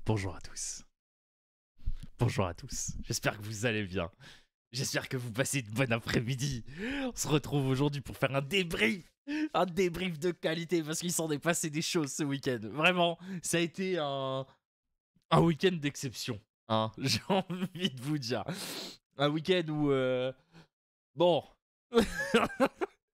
Bonjour à tous. Bonjour à tous. J'espère que vous allez bien. J'espère que vous passez une bonne après-midi. On se retrouve aujourd'hui pour faire un débrief. Un débrief de qualité parce qu'il s'en est passé des choses ce week-end. Vraiment, ça a été un week-end d'exception. Hein, j'ai envie de vous dire. Un week-end où... Bon...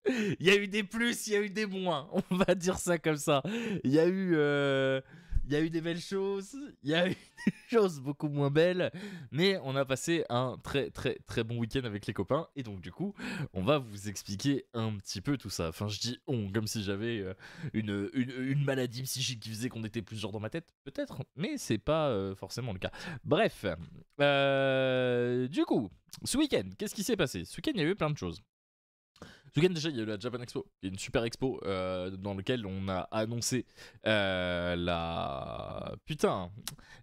Il y a eu des plus, il y a eu des moins. On va dire ça comme ça. Il y a eu des belles choses, il y a eu des choses beaucoup moins belles, mais on a passé un très très très bon week-end avec les copains, et donc du coup, on va vous expliquer un petit peu tout ça. Enfin, je dis on, comme si j'avais une maladie psychique qui faisait qu'on était plusieurs dans ma tête, peut-être, mais c'est pas forcément le cas. Bref, du coup, ce week-end, qu'est-ce qui s'est passé? Ce week-end, il y a eu plein de choses. Ce week-end déjà il y a eu la Japan Expo, qui est une super expo dans laquelle on a annoncé la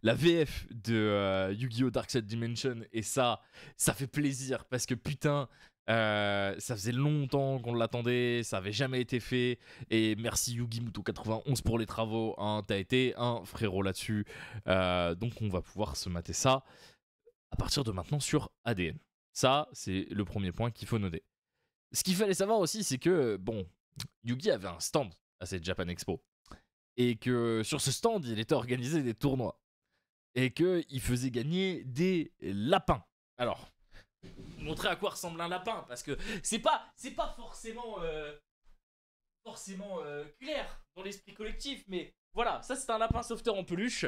VF de Yu-Gi-Oh! Dark Side Dimension, et ça fait plaisir parce que putain ça faisait longtemps qu'on l'attendait, ça avait jamais été fait, et merci Yugi-Muto91 pour les travaux, hein, t'as été un frérot là-dessus, donc on va pouvoir se mater ça à partir de maintenant sur ADN. Ça c'est le premier point qu'il faut noter. Ce qu'il fallait savoir aussi, c'est que, bon, Yugi avait un stand à cette Japan Expo. Et que sur ce stand, il était organisé des tournois. Et qu'il faisait gagner des lapins. Alors, montrer à quoi ressemble un lapin, parce que c'est pas forcément, clair dans l'esprit collectif, mais voilà, ça c'est un lapin sauveteur en peluche.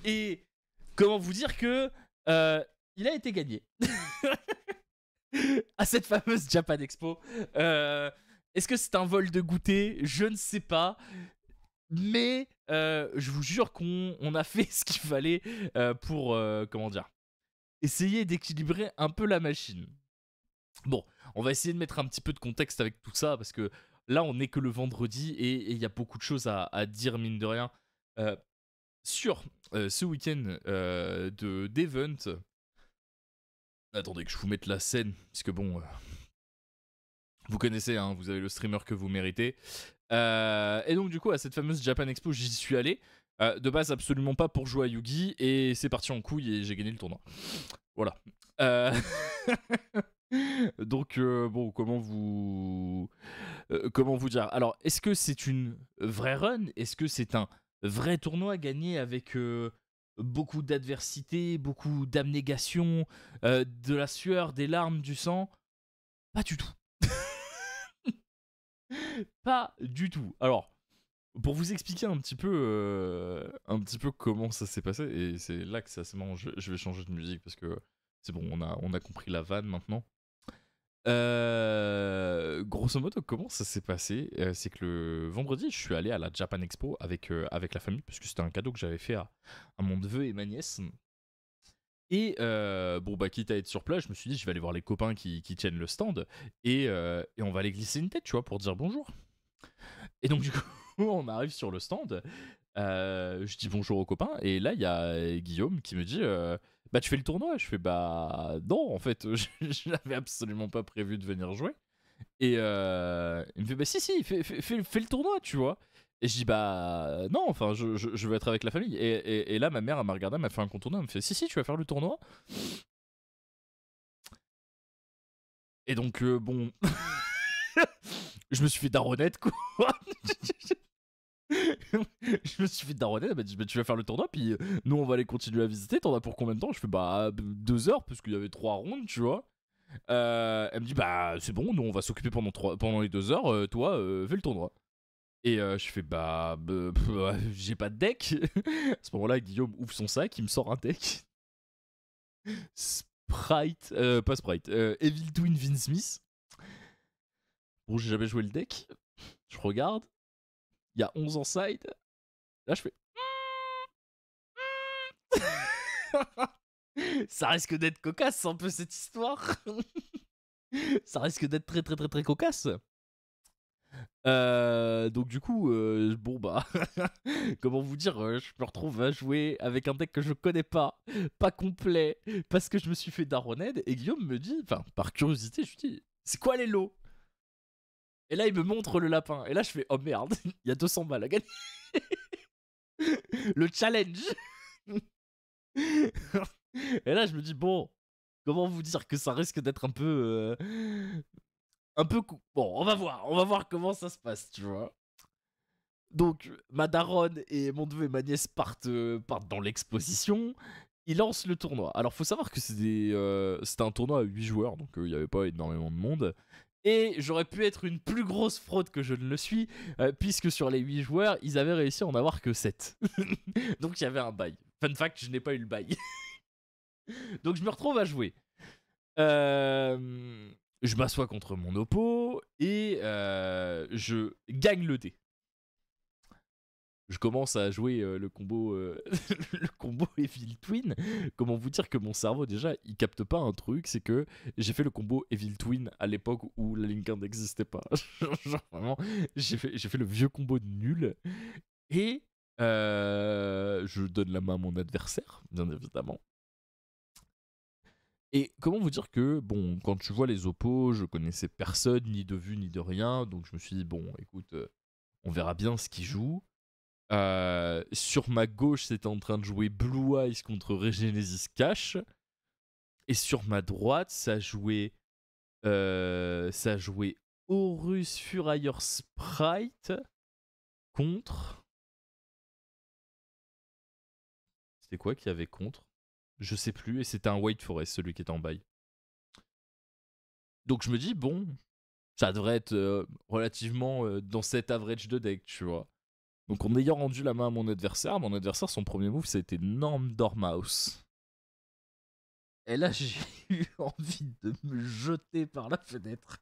Et comment vous dire que il a été gagné. À cette fameuse Japan Expo. Est-ce que c'est un vol de goûter? Je ne sais pas. Mais je vous jure qu'on a fait ce qu'il fallait pour, comment dire, essayer d'équilibrer un peu la machine. Bon, on va essayer de mettre un petit peu de contexte avec tout ça, parce que là, on n'est que le vendredi, et il y a beaucoup de choses à dire, mine de rien, sur ce week-end d'event. Attendez que je vous mette la scène, parce que bon, vous connaissez, hein, vous avez le streamer que vous méritez. Et donc du coup, à cette fameuse Japan Expo, j'y suis allé. De base, absolument pas pour jouer à Yugi, et c'est parti en couille et j'ai gagné le tournoi. Voilà. Donc bon, comment vous dire? Alors, est-ce que c'est une vraie run? Est-ce que c'est un vrai tournoi gagné avec beaucoup d'adversité, beaucoup d'abnégation, de la sueur, des larmes, du sang? Pas du tout. Pas du tout. Alors, pour vous expliquer un petit peu comment ça s'est passé, et c'est là que c'est assez marrant, je vais changer de musique parce que c'est bon, on a compris la vanne maintenant. Grosso modo, comment ça s'est passé, c'est que le vendredi, je suis allé à la Japan Expo avec la famille, parce que c'était un cadeau que j'avais fait à mon neveu et ma nièce. Et bon, bah, quitte à être sur place, je me suis dit, je vais aller voir les copains qui tiennent le stand, et on va aller glisser une tête, tu vois, pour dire bonjour. Et donc, du coup, on arrive sur le stand, je dis bonjour aux copains, et là, il y a Guillaume qui me dit, bah, tu fais le tournoi? Je fais, bah, non, en fait, je n'avais absolument pas prévu de venir jouer. Et il me fait, bah, si, fais le tournoi, tu vois. Et je dis, bah, non, enfin, je veux être avec la famille. Et là, ma mère, elle m'a regardé, elle m'a fait un contournement, elle me fait, si, tu vas faire le tournoi. Et donc, bon, je me suis fait daronette, quoi. Je me suis fait daronner, elle m'a dit, bah, tu vas faire le tournoi, puis nous on va aller continuer à visiter, t'en as pour combien de temps? Je fais, bah, 2 heures, parce qu'il y avait 3 rounds, tu vois. Elle me dit, bah, c'est bon, nous on va s'occuper pendant les 2 heures, toi, fais le tournoi. Et je fais, bah, j'ai pas de deck. À ce moment-là, Guillaume ouvre son sac, il me sort un deck. Sprite, pas Sprite, Evil Twin Vin Smith. Bon, j'ai jamais joué le deck. Je regarde, il y a 11 en side. Là, je fais. Ça risque d'être cocasse un peu cette histoire. Ça risque d'être très très très très cocasse. Donc du coup, bon bah, comment vous dire, je me retrouve à jouer avec un deck que je connais pas complet, parce que je me suis fait daroned, et Guillaume me dit, enfin par curiosité, je lui dis, c'est quoi les lots? Et là il me montre le lapin, et là je fais, oh merde, il y a 200 balles à gagner. Le challenge. Et là, je me dis, bon, comment vous dire que ça risque d'être un peu... Bon, on va voir comment ça se passe, tu vois. Donc, ma daronne et mon neveu et ma nièce partent dans l'exposition. Ils lancent le tournoi. Alors, faut savoir que c'était un tournoi à 8 joueurs, donc il n'y avait pas énormément de monde. Et j'aurais pu être une plus grosse fraude que je ne le suis, puisque sur les 8 joueurs, ils avaient réussi à en avoir que 7. Donc, il y avait un bail. Fun fact, je n'ai pas eu le bail. Donc, je me retrouve à jouer. Je m'assois contre mon oppo et je gagne le dé. Je commence à jouer le combo le combo Evil Twin. Comment vous dire que mon cerveau déjà il capte pas un truc, c'est que j'ai fait le combo Evil Twin à l'époque où la Link 1 n'existait pas. Genre vraiment, j'ai fait le vieux combo de nul et je donne la main à mon adversaire, bien évidemment. Et comment vous dire que, bon, quand tu vois les oppos, je connaissais personne, ni de vue, ni de rien, donc je me suis dit, bon, écoute, on verra bien ce qu'ils jouent. Sur ma gauche, c'était en train de jouer Blue Eyes contre Regenesis Cash. Et sur ma droite, ça jouait Horus Furrier Sprite contre... C'était quoi qu'il y avait contre? Je sais plus, et c'était un White Forest, celui qui était en bail. Donc je me dis, bon, ça devrait être relativement dans cet average de deck, tu vois. Donc en ayant rendu la main à mon adversaire, son premier move, ça a été Norm Dormouse. Et là, j'ai eu envie de me jeter par la fenêtre.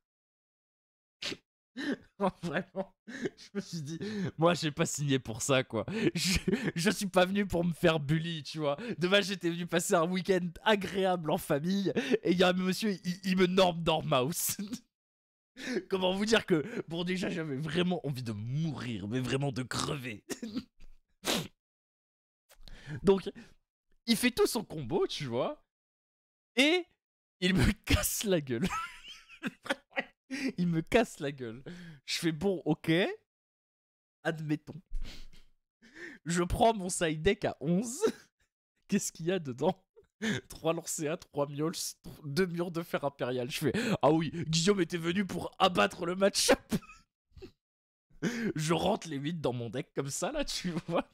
Vraiment, je me suis dit, moi j'ai pas signé pour ça, quoi. Je suis pas venu pour me faire bully, tu vois. Demain, j'étais venu passer un week-end agréable en famille, et il y a un monsieur, il me norme Dormouse. Comment vous dire que, bon, déjà, j'avais vraiment envie de mourir, mais vraiment de crever. Donc, il fait tout son combo, tu vois, et il me casse la gueule. Il me casse la gueule. Je fais bon, ok, admettons. Je prends mon side deck à 11. Qu'est-ce qu'il y a dedans? 3 lancers 3 miols, 2 murs de fer impérial. Je fais, ah oui, Guillaume était venu pour abattre le match-up. Je rentre les 8 dans mon deck comme ça, là, tu vois.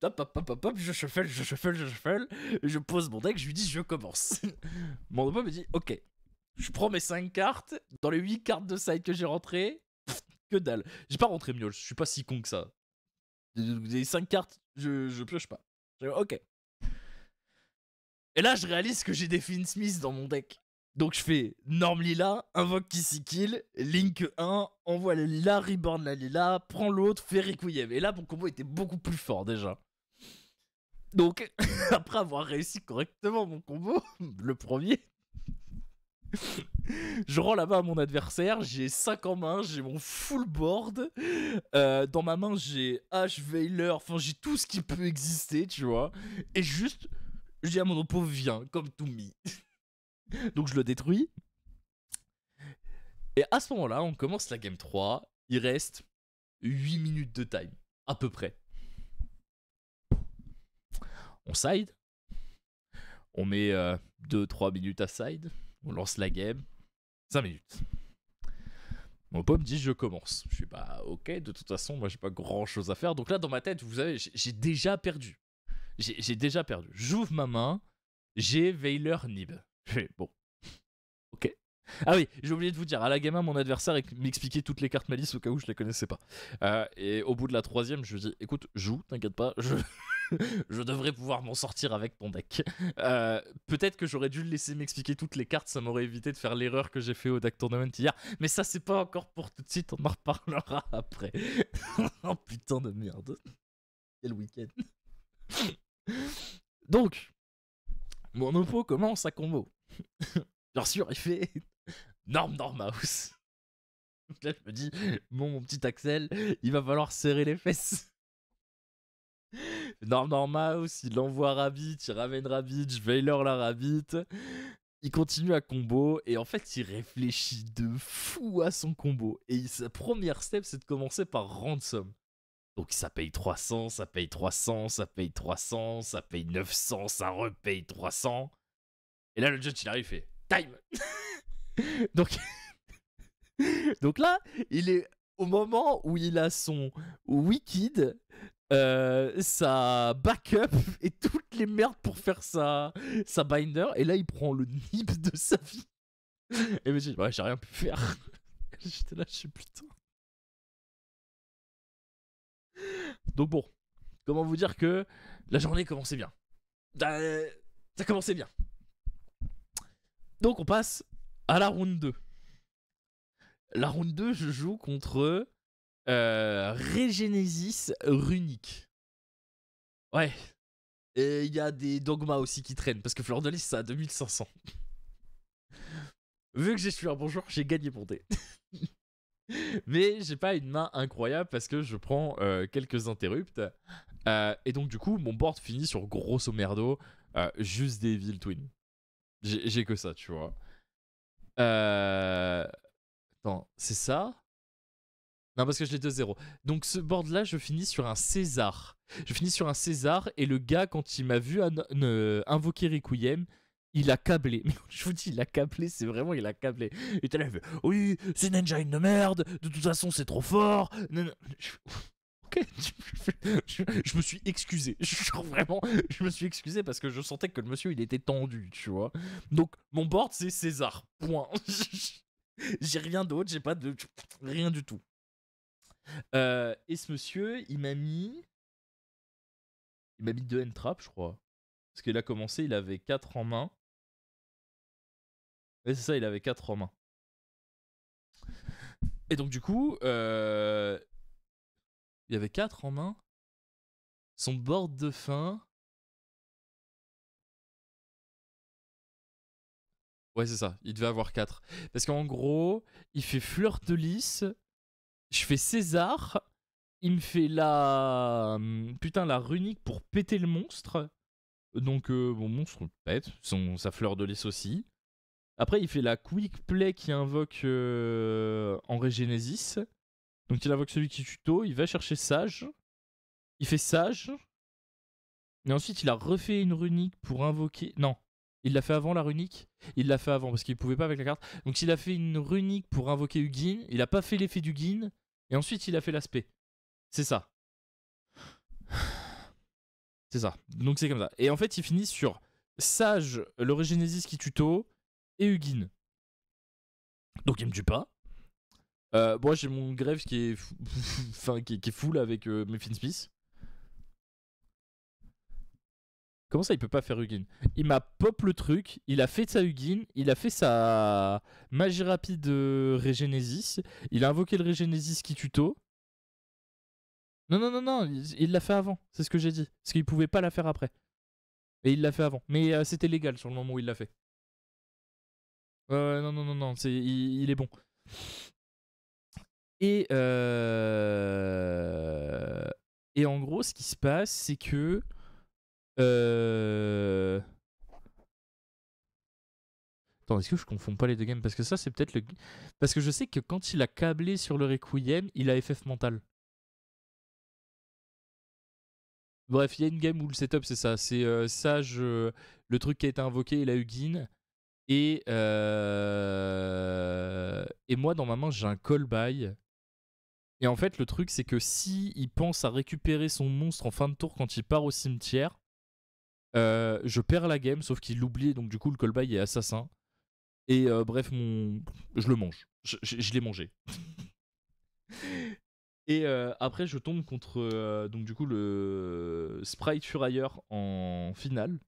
Hop, hop, hop, hop, hop, je shuffle. Je pose mon deck, je lui dis, je commence. Mon oppo me dit, ok. Je prends mes 5 cartes. Dans les 8 cartes de side que j'ai rentrées, que dalle. J'ai pas rentré miol, je suis pas si con que ça. Les 5 cartes, je pioche pas. Ok. Et là, je réalise que j'ai des Finn Smith dans mon deck. Donc je fais Norm Lila, invoque Kissy Kill, Link 1, envoie le Lila, reborn la Lila, prends l'autre, fais Requiem. Et là, mon combo était beaucoup plus fort déjà. Donc, après avoir réussi correctement mon combo, le premier, je rends la main à mon adversaire, j'ai 5 en main, j'ai mon full board. Dans ma main, j'ai H, Veiler, enfin j'ai tout ce qui peut exister, tu vois. Et juste, je dis à mon oppo, viens, comme to me. Donc je le détruis. Et à ce moment-là, on commence la game 3. Il reste 8 minutes de time, à peu près. On side. On met 2-3 minutes à side. On lance la game. 5 minutes. Mon pote me dit je commence. Je suis bah ok, de toute façon, moi j'ai pas grand chose à faire. Donc là, dans ma tête, vous savez, j'ai déjà perdu. J'ai déjà perdu. J'ouvre ma main, j'ai Veiler Nib. Je fais bon. Ok. Ah oui, j'ai oublié de vous dire, à la game 1, mon adversaire m'expliquait toutes les cartes malice au cas où je les connaissais pas. Et au bout de la 3ème, je lui dis écoute, joue, t'inquiète pas, je devrais pouvoir m'en sortir avec ton deck. Peut-être que j'aurais dû le laisser m'expliquer toutes les cartes, ça m'aurait évité de faire l'erreur que j'ai fait au deck tournament hier. Mais ça, c'est pas encore pour tout de suite, on en reparlera après. Oh putain de merde. Quel week-end. Donc, mon oppo commence à combo. Bien sûr, il fait Norm Dormouse. Là, je me dis, bon, mon petit Axel, il va falloir serrer les fesses. Norm Dormouse, il envoie Rabbit, il ramène Rabbit, je Veiler la Rabbit. Il continue à combo et en fait, il réfléchit de fou à son combo. Et sa première step, c'est de commencer par Ransom. Donc ça paye 300, ça paye 300, ça paye 300, ça paye 900, ça repaye 300. Et là, le judge, il arrive, il fait time. donc, donc là, il est au moment où il a son Wicked, sa backup et toutes les merdes pour faire sa binder. Et là, il prend le nib de sa vie. Et me dit, ouais, j'ai rien pu faire. J'étais là, je suis putain. Donc bon, comment vous dire que la journée commençait bien. Ça commençait bien. Donc on passe à la round 2. La round 2, je joue contre Regenesis Runic. Ouais. Et il y a des dogmas aussi qui traînent, parce que Fleur de Lys, ça a 2500. Vu que j'ai su un bonjour, j'ai gagné mon dé. Mais j'ai pas une main incroyable parce que je prends quelques interrupts. Et donc du coup, mon board finit sur grosso merdo, juste des Evil Twin. J'ai que ça, tu vois. Attends, c'est ça? Non, parce que je l'ai 2-0. Donc ce board-là, je finis sur un César. Je finis sur un César et le gars, quand il m'a vu invoquer Requiem, il a câblé. Mais je vous dis, il a câblé, c'est vraiment, il a câblé. Il était là, il fait, oui, c'est une engine de merde, de toute façon, c'est trop fort. Non, non. Ok, je me suis excusé. Genre vraiment, je me suis excusé parce que je sentais que le monsieur, il était tendu, tu vois. Donc, mon board, c'est César. Point. J'ai rien d'autre, j'ai pas de... Rien du tout. Et ce monsieur, il m'a mis 2 end-traps, je crois. Parce qu'il a commencé, il avait 4 en main. Ouais, c'est ça, il avait 4 en main. Et donc, du coup, il y avait 4 en main. Son board de fin. Ouais, c'est ça, il devait avoir 4. Parce qu'en gros, il fait Fleur de Lys. Je fais César. Il me fait la. Putain, la runique pour péter le monstre. Donc, mon monstre pète. Sa Fleur de Lys aussi. Après, il fait la quick play qui invoque en Regenesis. Donc, il invoque celui qui tuto. Il va chercher Sage. Il fait Sage. Et ensuite, il a refait une runique pour invoquer. Non, il l'a fait avant la runique. Il l'a fait avant parce qu'il pouvait pas avec la carte. Donc, il a fait une runique pour invoquer Hugin. Il a pas fait l'effet d'Hugin. Et ensuite, il a fait l'aspect. C'est ça. C'est ça. Donc, c'est comme ça. Et en fait, il finit sur Sage, le Regenesis qui tuto et Hugin. Donc, il me tue pas. Moi, j'ai mon Grefg qui est, enfin, qui est full avec mes Finspeed. Comment ça, il peut pas faire Hugin? Il m'a pop le truc, il a fait sa Hugin, il a fait sa magie rapide Regenesis, il a invoqué le Regenesis qui tuto. Non, non, non, non, il l'a fait avant, c'est ce que j'ai dit. Parce qu'il pouvait pas la faire après. Et il l'a fait avant. Mais c'était légal sur le moment où il l'a fait. Non, non, non, non, il est bon. Et en gros, ce qui se passe, c'est que Attends, est-ce que je confonds pas les deux games? Parce que ça, c'est peut-être le. Parce que je sais que quand il a câblé sur le Requiem, il a FF mental. Bref, il y a une game où le setup, c'est ça. C'est Sage, le truc qui a été invoqué, il a Hugin. Et moi, dans ma main, j'ai un call by. Et en fait, le truc, c'est que si il pense à récupérer son monstre en fin de tour quand il part au cimetière, je perds la game, sauf qu'il l'oublie, donc du coup, le call by est assassin. Et bref, je le mange. Je l'ai mangé. Et après, je tombe contre donc du coup le Sprite Furier en finale.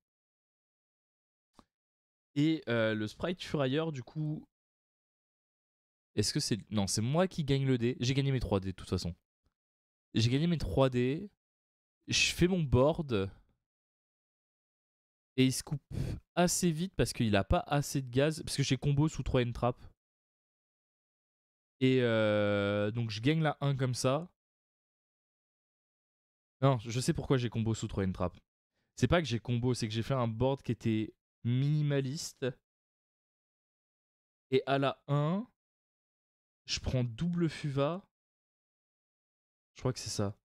Et le Sprite Furier, du coup, est-ce que c'est... Non, c'est moi qui gagne le dé. J'ai gagné mes 3 dés de toute façon. J'ai gagné mes 3 dés. Je fais mon board. Et il se coupe assez vite parce qu'il a pas assez de gaz. Parce que j'ai combo sous 3 N-Trap. Et donc je gagne la 1 comme ça. Non, je sais pourquoi j'ai combo sous 3 N-Trap. C'est pas que j'ai combo, c'est que j'ai fait un board qui était minimaliste. Et à la 1, je prends double Fuva. Je crois que c'est ça.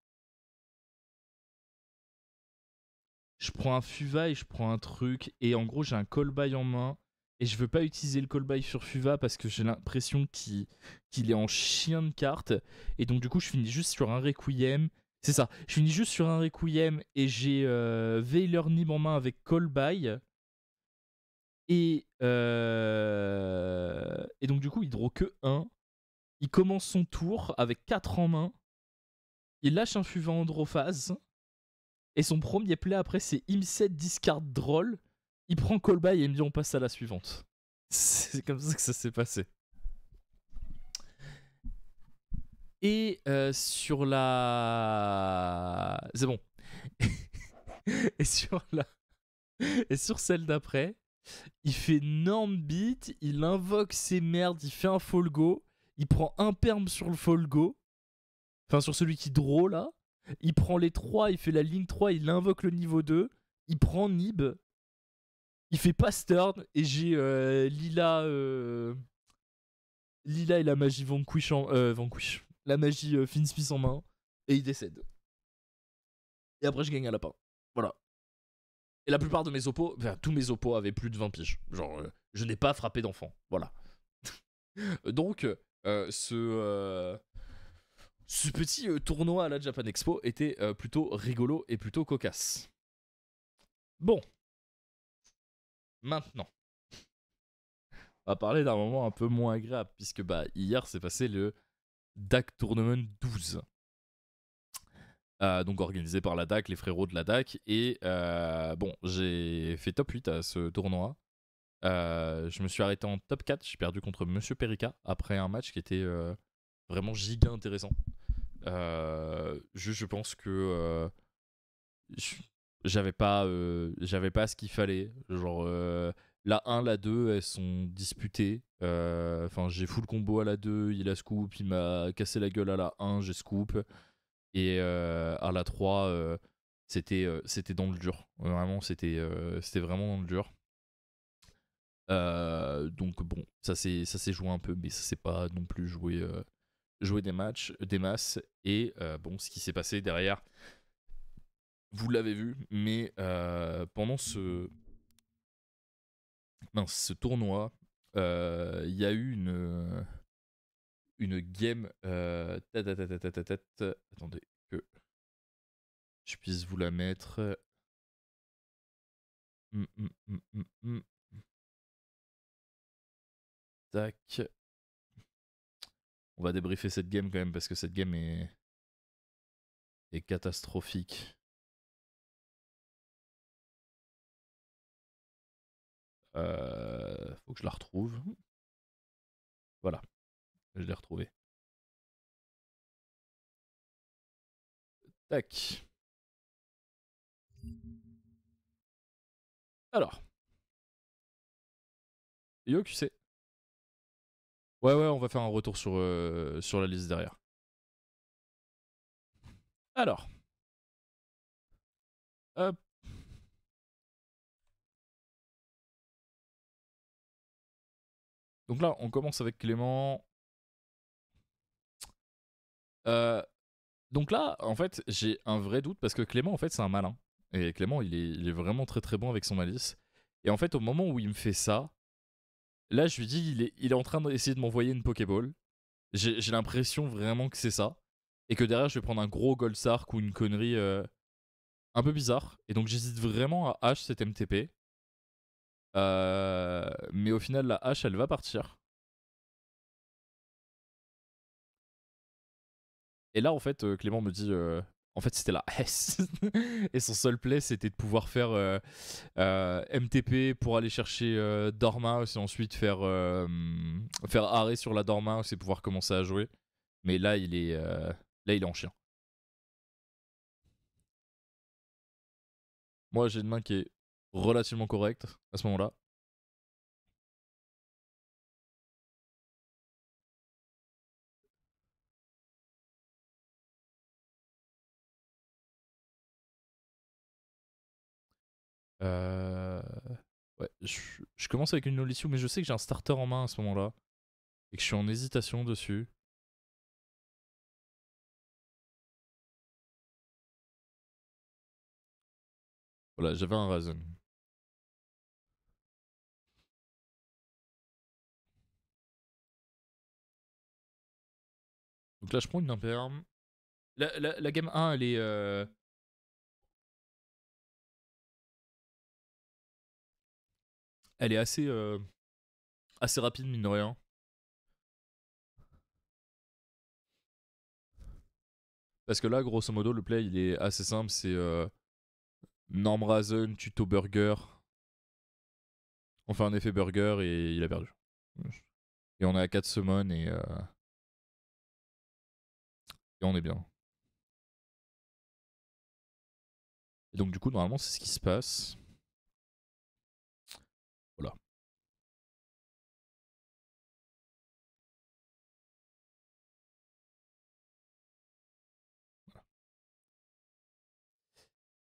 je prends un Fuva et je prends un truc. Et en gros, j'ai un call by en main. Et je veux pas utiliser le call by sur Fuva parce que j'ai l'impression qu'il est en chien de cartes. Et donc, du coup, je finis juste sur un Requiem. C'est ça. Je finis juste sur un Requiem et j'ai Veiler Nib en main avec call by. Et donc, du coup, il draw que 1. Il commence son tour avec 4 en main. Il lâche un Fuva en draw phase. Et son premier play après, c'est Imset discard Droll. Il prend call by et il me dit on passe à la suivante. C'est comme ça que ça s'est passé. Et sur la. C'est bon. et sur la. Et sur celle d'après, il fait Norm Beat, il invoque ses merdes, il fait un fall go, il prend un perm sur le fall go, enfin sur celui qui draw là, il prend les 3, il fait la ligne 3, il invoque le niveau 2, il prend Nib, il fait pass turn, et j'ai Lila et la magie Vanquish, la magie Finsmith en main, et il décède. Et après je gagne à lapin. Voilà. Et la plupart de mes oppos, enfin tous mes oppos avaient plus de 20 piges. Genre, je n'ai pas frappé d'enfant. Voilà. Donc, ce petit tournoi à la Japan Expo était plutôt rigolo et plutôt cocasse. Bon. Maintenant. On va parler d'un moment un peu moins agréable, puisque bah, hier s'est passé le DAC Tournament 12. Donc organisé par la DAC, les frérots de la DAC. Et bon, j'ai fait top 8 à ce tournoi. Je me suis arrêté en top 4. J'ai perdu contre Monsieur Perica après un match qui était vraiment giga intéressant. Je pense que j'avais pas ce qu'il fallait. Genre, la 1, la 2, elles sont disputées. Enfin, j'ai full combo à la 2, il a scoop, il m'a cassé la gueule à la 1, j'ai scoop. Et à la 3, c'était dans le dur. Vraiment, c'était vraiment dans le dur. Donc bon, ça s'est joué un peu, mais ça s'est pas non plus joué des matchs, des masses. Et bon, ce qui s'est passé derrière, vous l'avez vu, mais pendant ce tournoi, il y a eu une game. Attendez que je puisse vous la mettre. Tac. On va débriefer cette game quand même parce que cette game est catastrophique. Faut que je la retrouve. Voilà, je l'ai retrouvée. Tac. Alors. Yo, QC. Ouais, on va faire un retour sur la liste derrière. Alors. Hop. Donc là, on commence avec Clément. Donc là, en fait, j'ai un vrai doute parce que Clément, en fait, c'est un malin. Et Clément, il est vraiment très très bon avec son malice. Et en fait, au moment où il me fait ça, là, je lui dis, il est en train d'essayer de m'envoyer une Pokéball. J'ai l'impression vraiment que c'est ça. Et que derrière, je vais prendre un gros Gold Sark ou une connerie un peu bizarre. Et donc, j'hésite vraiment à H cette MTP. Mais au final, la H, elle va partir. Et là, en fait, Clément me dit en fait, c'était la S. Et son seul play, c'était de pouvoir faire MTP pour aller chercher Dormouse et ensuite faire arrêt sur la Dormouse et pouvoir commencer à jouer. Mais là, il est en chien. Moi, j'ai une main qui est relativement correcte à ce moment-là. Ouais, je commence avec une Nolissue, mais je sais que j'ai un starter en main à ce moment-là. Et que je suis en hésitation dessus. Voilà, j'avais un Razen. Donc là, je prends une Ampère. La gamme 1, elle est. Elle est assez. Assez rapide, mine de rien. Parce que là, grosso modo, le play, il est assez simple. C'est Norm Razen, tuto burger. On fait un effet burger et il a perdu. Et on est à 4 summons et on est bien. Et donc, du coup, normalement, c'est ce qui se passe. Voilà.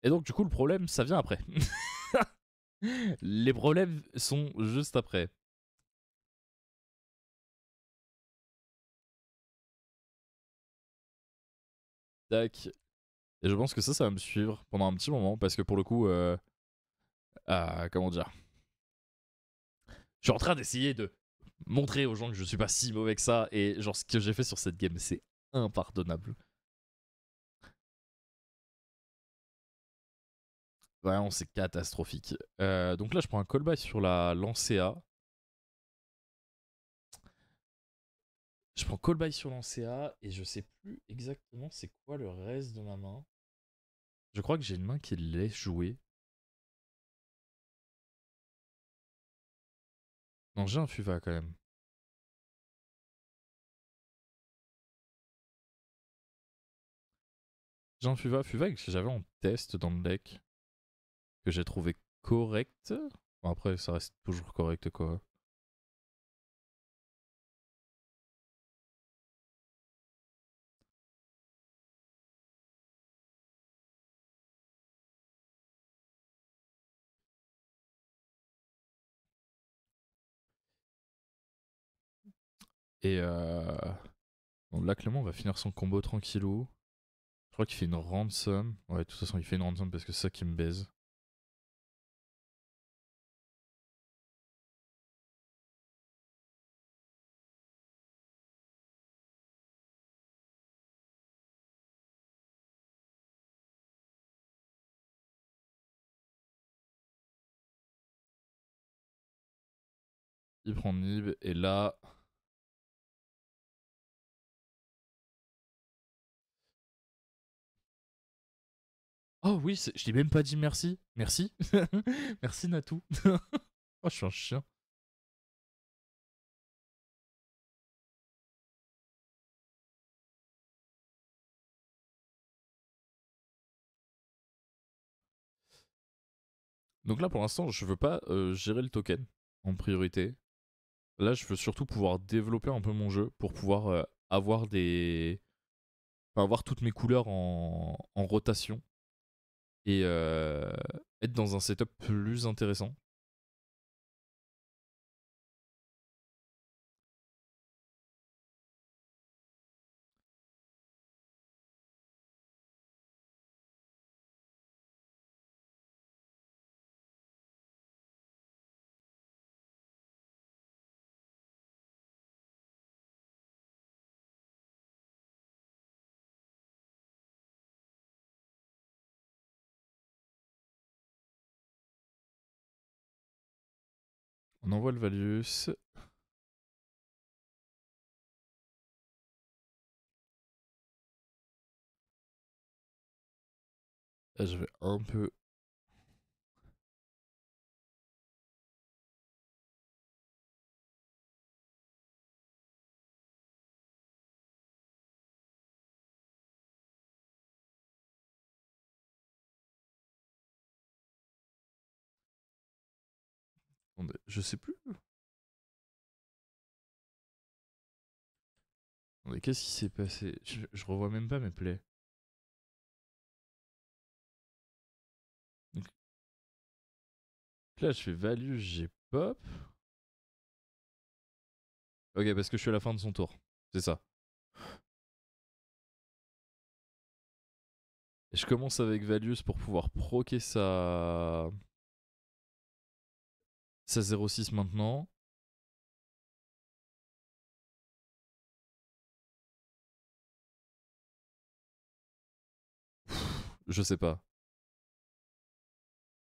Et donc, du coup, le problème, ça vient après. Les problèmes sont juste après. Tac. Et je pense que ça va me suivre pendant un petit moment parce que pour le coup, comment dire, je suis en train d'essayer de montrer aux gens que je suis pas si mauvais que ça et genre ce que j'ai fait sur cette game, c'est impardonnable. Vraiment, c'est catastrophique. Donc là, je prends un callback sur la Lancea. Je prends callback sur Lancea et je sais plus exactement c'est quoi le reste de ma main. Je crois que j'ai une main qui laisse jouer. Non, j'ai un Fuva quand même. J'ai un Fuva que j'avais en test dans le deck, que j'ai trouvé correct. Bon, après, ça reste toujours correct quoi. Et bon, là, Clément va finir son combo tranquillou. Je crois qu'il fait une ransom. Ouais, de toute façon, il fait une ransom parce que c'est ça qui me baise. Il prend Nib et là. Oh oui, je t'ai même pas dit merci. Merci. Merci Natou. Oh, je suis un chien. Donc là, pour l'instant, je veux pas gérer le token en priorité. Là, je veux surtout pouvoir développer un peu mon jeu pour pouvoir avoir des. Enfin, avoir toutes mes couleurs en rotation et être dans un setup plus intéressant. On envoie le Valius. Là, je vais un peu. Je sais plus. Qu'est-ce qui s'est passé je revois même pas mes plays. Donc là, je fais Valius, j'ai pop. Ok, parce que je suis à la fin de son tour. C'est ça. Je commence avec Valius pour pouvoir proquer sa 06 maintenant. Je sais pas.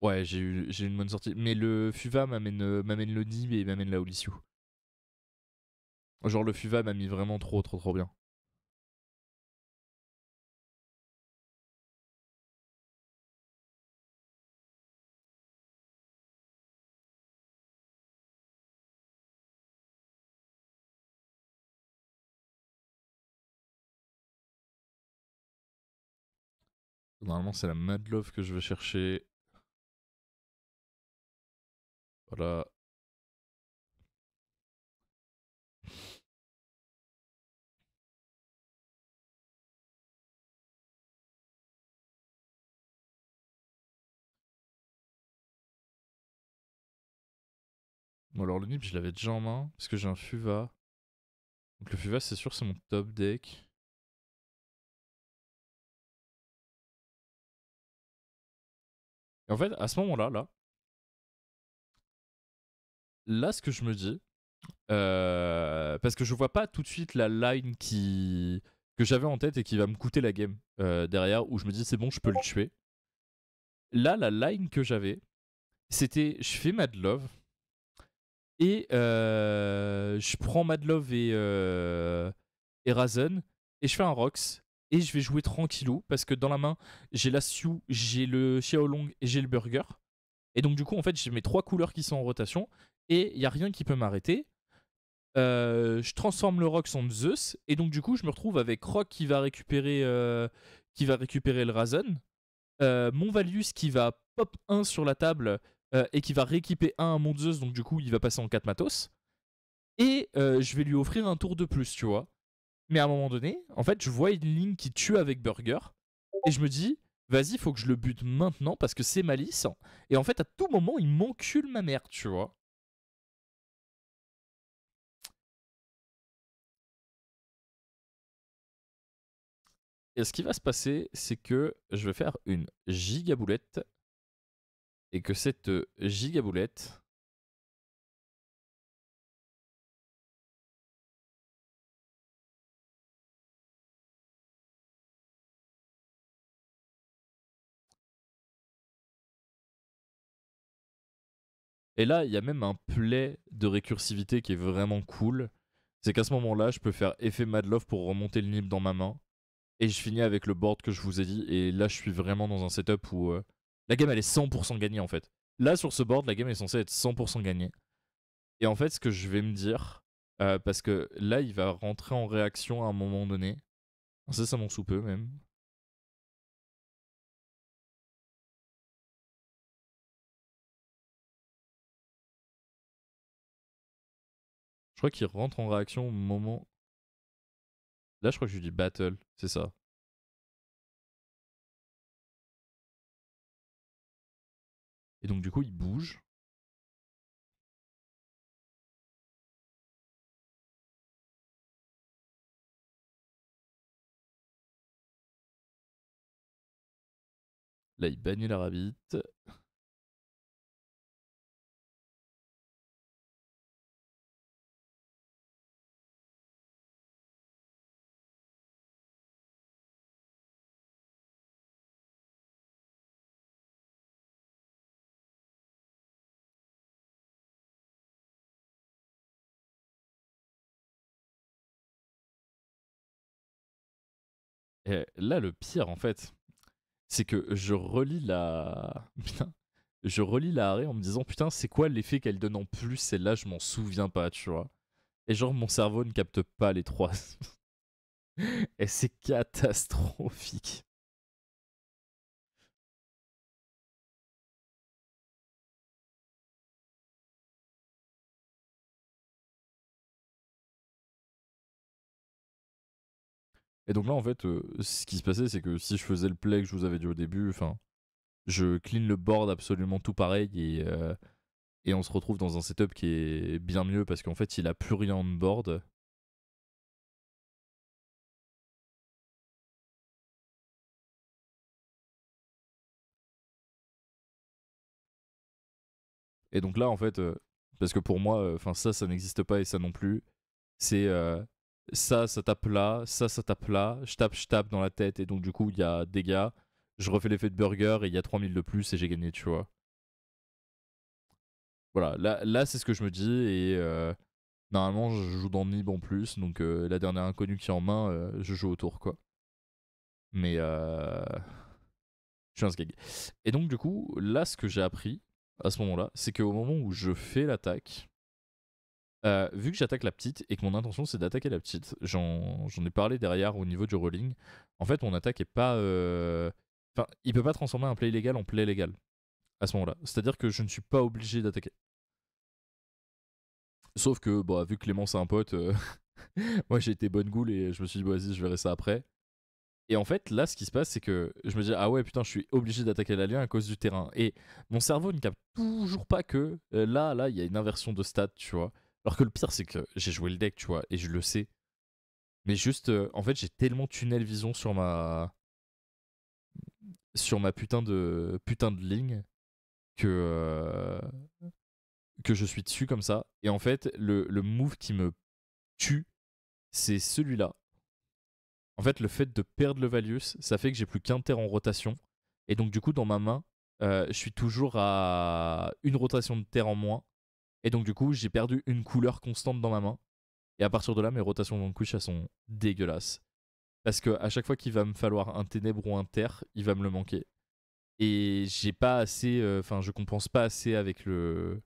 Ouais, j'ai eu une bonne sortie. Mais le Fuva m'amène le Nib et m'amène la Olysio. Genre le Fuva m'a mis vraiment trop bien. Normalement c'est la Mad Love que je vais chercher. Voilà. Bon alors le Nib je l'avais déjà en main parce que j'ai un Fuva. Donc le Fuva c'est sûr c'est mon top deck. Et en fait à ce moment-là, là ce que je me dis, parce que je vois pas tout de suite la line que j'avais en tête et qui va me coûter la game derrière, où je me dis c'est bon je peux le tuer. Là la line que j'avais, c'était je fais Mad Love et je prends Mad Love et Razen et je fais un Rox et je vais jouer tranquillou parce que dans la main j'ai la Sioux, j'ai le Xiaolong et j'ai le Burger. Et donc du coup en fait j'ai mes 3 couleurs qui sont en rotation et il y a rien qui peut m'arrêter. Je transforme le Rox en Zeus et donc du coup je me retrouve avec Rock qui va récupérer le Razen, mon Valius qui va pop 1 sur la table et qui va rééquiper 1 à mon Zeus, donc du coup il va passer en 4 matos. Et je vais lui offrir un tour de plus, tu vois. Mais à un moment donné, en fait, je vois une ligne qui tue avec Burger. Et je me dis, vas-y, faut que je le bute maintenant parce que c'est Malice. Et en fait, à tout moment, il m'encule ma mère, tu vois. Et ce qui va se passer, c'est que je vais faire une gigaboulette. Et que cette gigaboulette, et là, il y a même un play de récursivité qui est vraiment cool. C'est qu'à ce moment-là, je peux faire effet Mad Love pour remonter le nib dans ma main. Et je finis avec le board que je vous ai dit. Et là, je suis vraiment dans un setup où la game, elle est 100% gagnée en fait. Là, sur ce board, la game est censée être 100% gagnée. Et en fait, ce que je vais me dire, parce que là, il va rentrer en réaction à un moment donné. Ça m'en sous peu même. Je crois qu'il rentre en réaction au moment. Là, je crois que je lui dis battle, c'est ça. Et donc, du coup, il bouge. Là, il bannit la rabbit. Et là, le pire, en fait, c'est que je relis la. Putain. Je relis la arrêt en me disant, putain, c'est quoi l'effet qu'elle donne en plus? Celle-là, je m'en souviens pas, tu vois. Et genre, mon cerveau ne capte pas les trois. Et c'est catastrophique. Et donc là, en fait, ce qui se passait, c'est que si je faisais le play que je vous avais dit au début, enfin, je clean le board absolument tout pareil et on se retrouve dans un setup qui est bien mieux parce qu'en fait, il a plus rien on board. Et donc là, en fait, parce que pour moi, enfin ça n'existe pas et ça non plus. C'est ça tape là, ça tape là, je tape dans la tête et donc du coup il y a dégâts. Je refais l'effet de burger et il y a 3000 de plus et j'ai gagné, tu vois. Voilà, là c'est ce que je me dis et normalement je joue dans Nib en plus, donc la dernière inconnue qui est en main, je joue autour quoi. Mais je suis un skeg. Et donc du coup, là ce que j'ai appris à ce moment-là, c'est qu'au moment où je fais l'attaque, vu que j'attaque la petite et que mon intention c'est d'attaquer la petite, j'en ai parlé derrière au niveau du rolling. En fait, mon attaque est pas. Enfin, il peut pas transformer un play illégal en play légal à ce moment-là. C'est-à-dire que je ne suis pas obligé d'attaquer. Sauf que, bah, vu que Clément c'est un pote, moi j'ai été bonne goule et je me suis dit, bah, vas-y, je verrai ça après. Et en fait, là, ce qui se passe, c'est que je me dis, ah ouais, putain, je suis obligé d'attaquer l'alien à cause du terrain. Et mon cerveau ne capte toujours pas que là, il y a une inversion de stats, tu vois. Alors que le pire, c'est que j'ai joué le deck, tu vois, et je le sais. Mais juste, en fait, j'ai tellement tunnel vision sur ma putain de ligne que, que je suis dessus comme ça. Et en fait, le move qui me tue, c'est celui-là. En fait, le fait de perdre le Valius, ça fait que j'ai plus qu'un terre en rotation. Et donc, du coup, dans ma main, je suis toujours à une rotation de terre en moins. Et donc, du coup, j'ai perdu une couleur constante dans ma main. Et à partir de là, mes rotations Vanquish, elles sont dégueulasses. Parce que à chaque fois qu'il va me falloir un ténèbre ou un terre, il va me le manquer. Et j'ai pas assez. Enfin, je compense pas assez avec le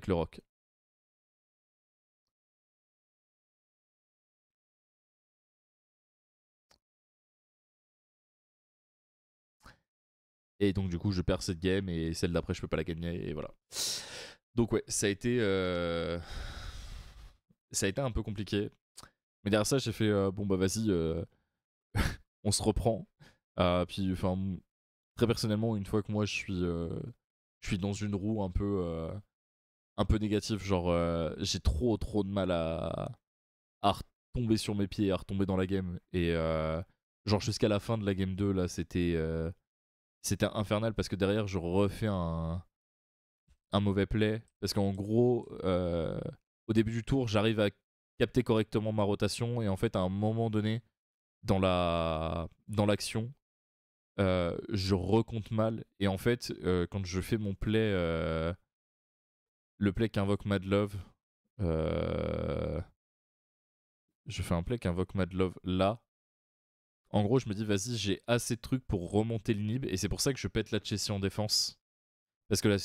rock. Et donc, du coup, je perds cette game et celle d'après, je peux pas la gagner. Et voilà. Donc, ouais, ça a été un peu compliqué. Mais derrière ça, j'ai fait bon, bah, vas-y, on se reprend. Puis, enfin, très personnellement, une fois que moi, je suis dans une roue un peu négative, genre, j'ai trop de mal à retomber sur mes pieds, à retomber dans la game. Et genre jusqu'à la fin de la game 2, là, c'était infernal parce que derrière, je refais un mauvais play. Parce qu'en gros, au début du tour, j'arrive à capter correctement ma rotation. Et en fait, à un moment donné, dans l'action, je recompte mal. Et en fait, quand je fais mon play, le play qu'invoque Mad Love, je fais un play qu'invoque Mad Love là. En gros, je me dis, vas-y, j'ai assez de trucs pour remonter le Nib. Et c'est pour ça que je pète la Chessie en défense. Parce que la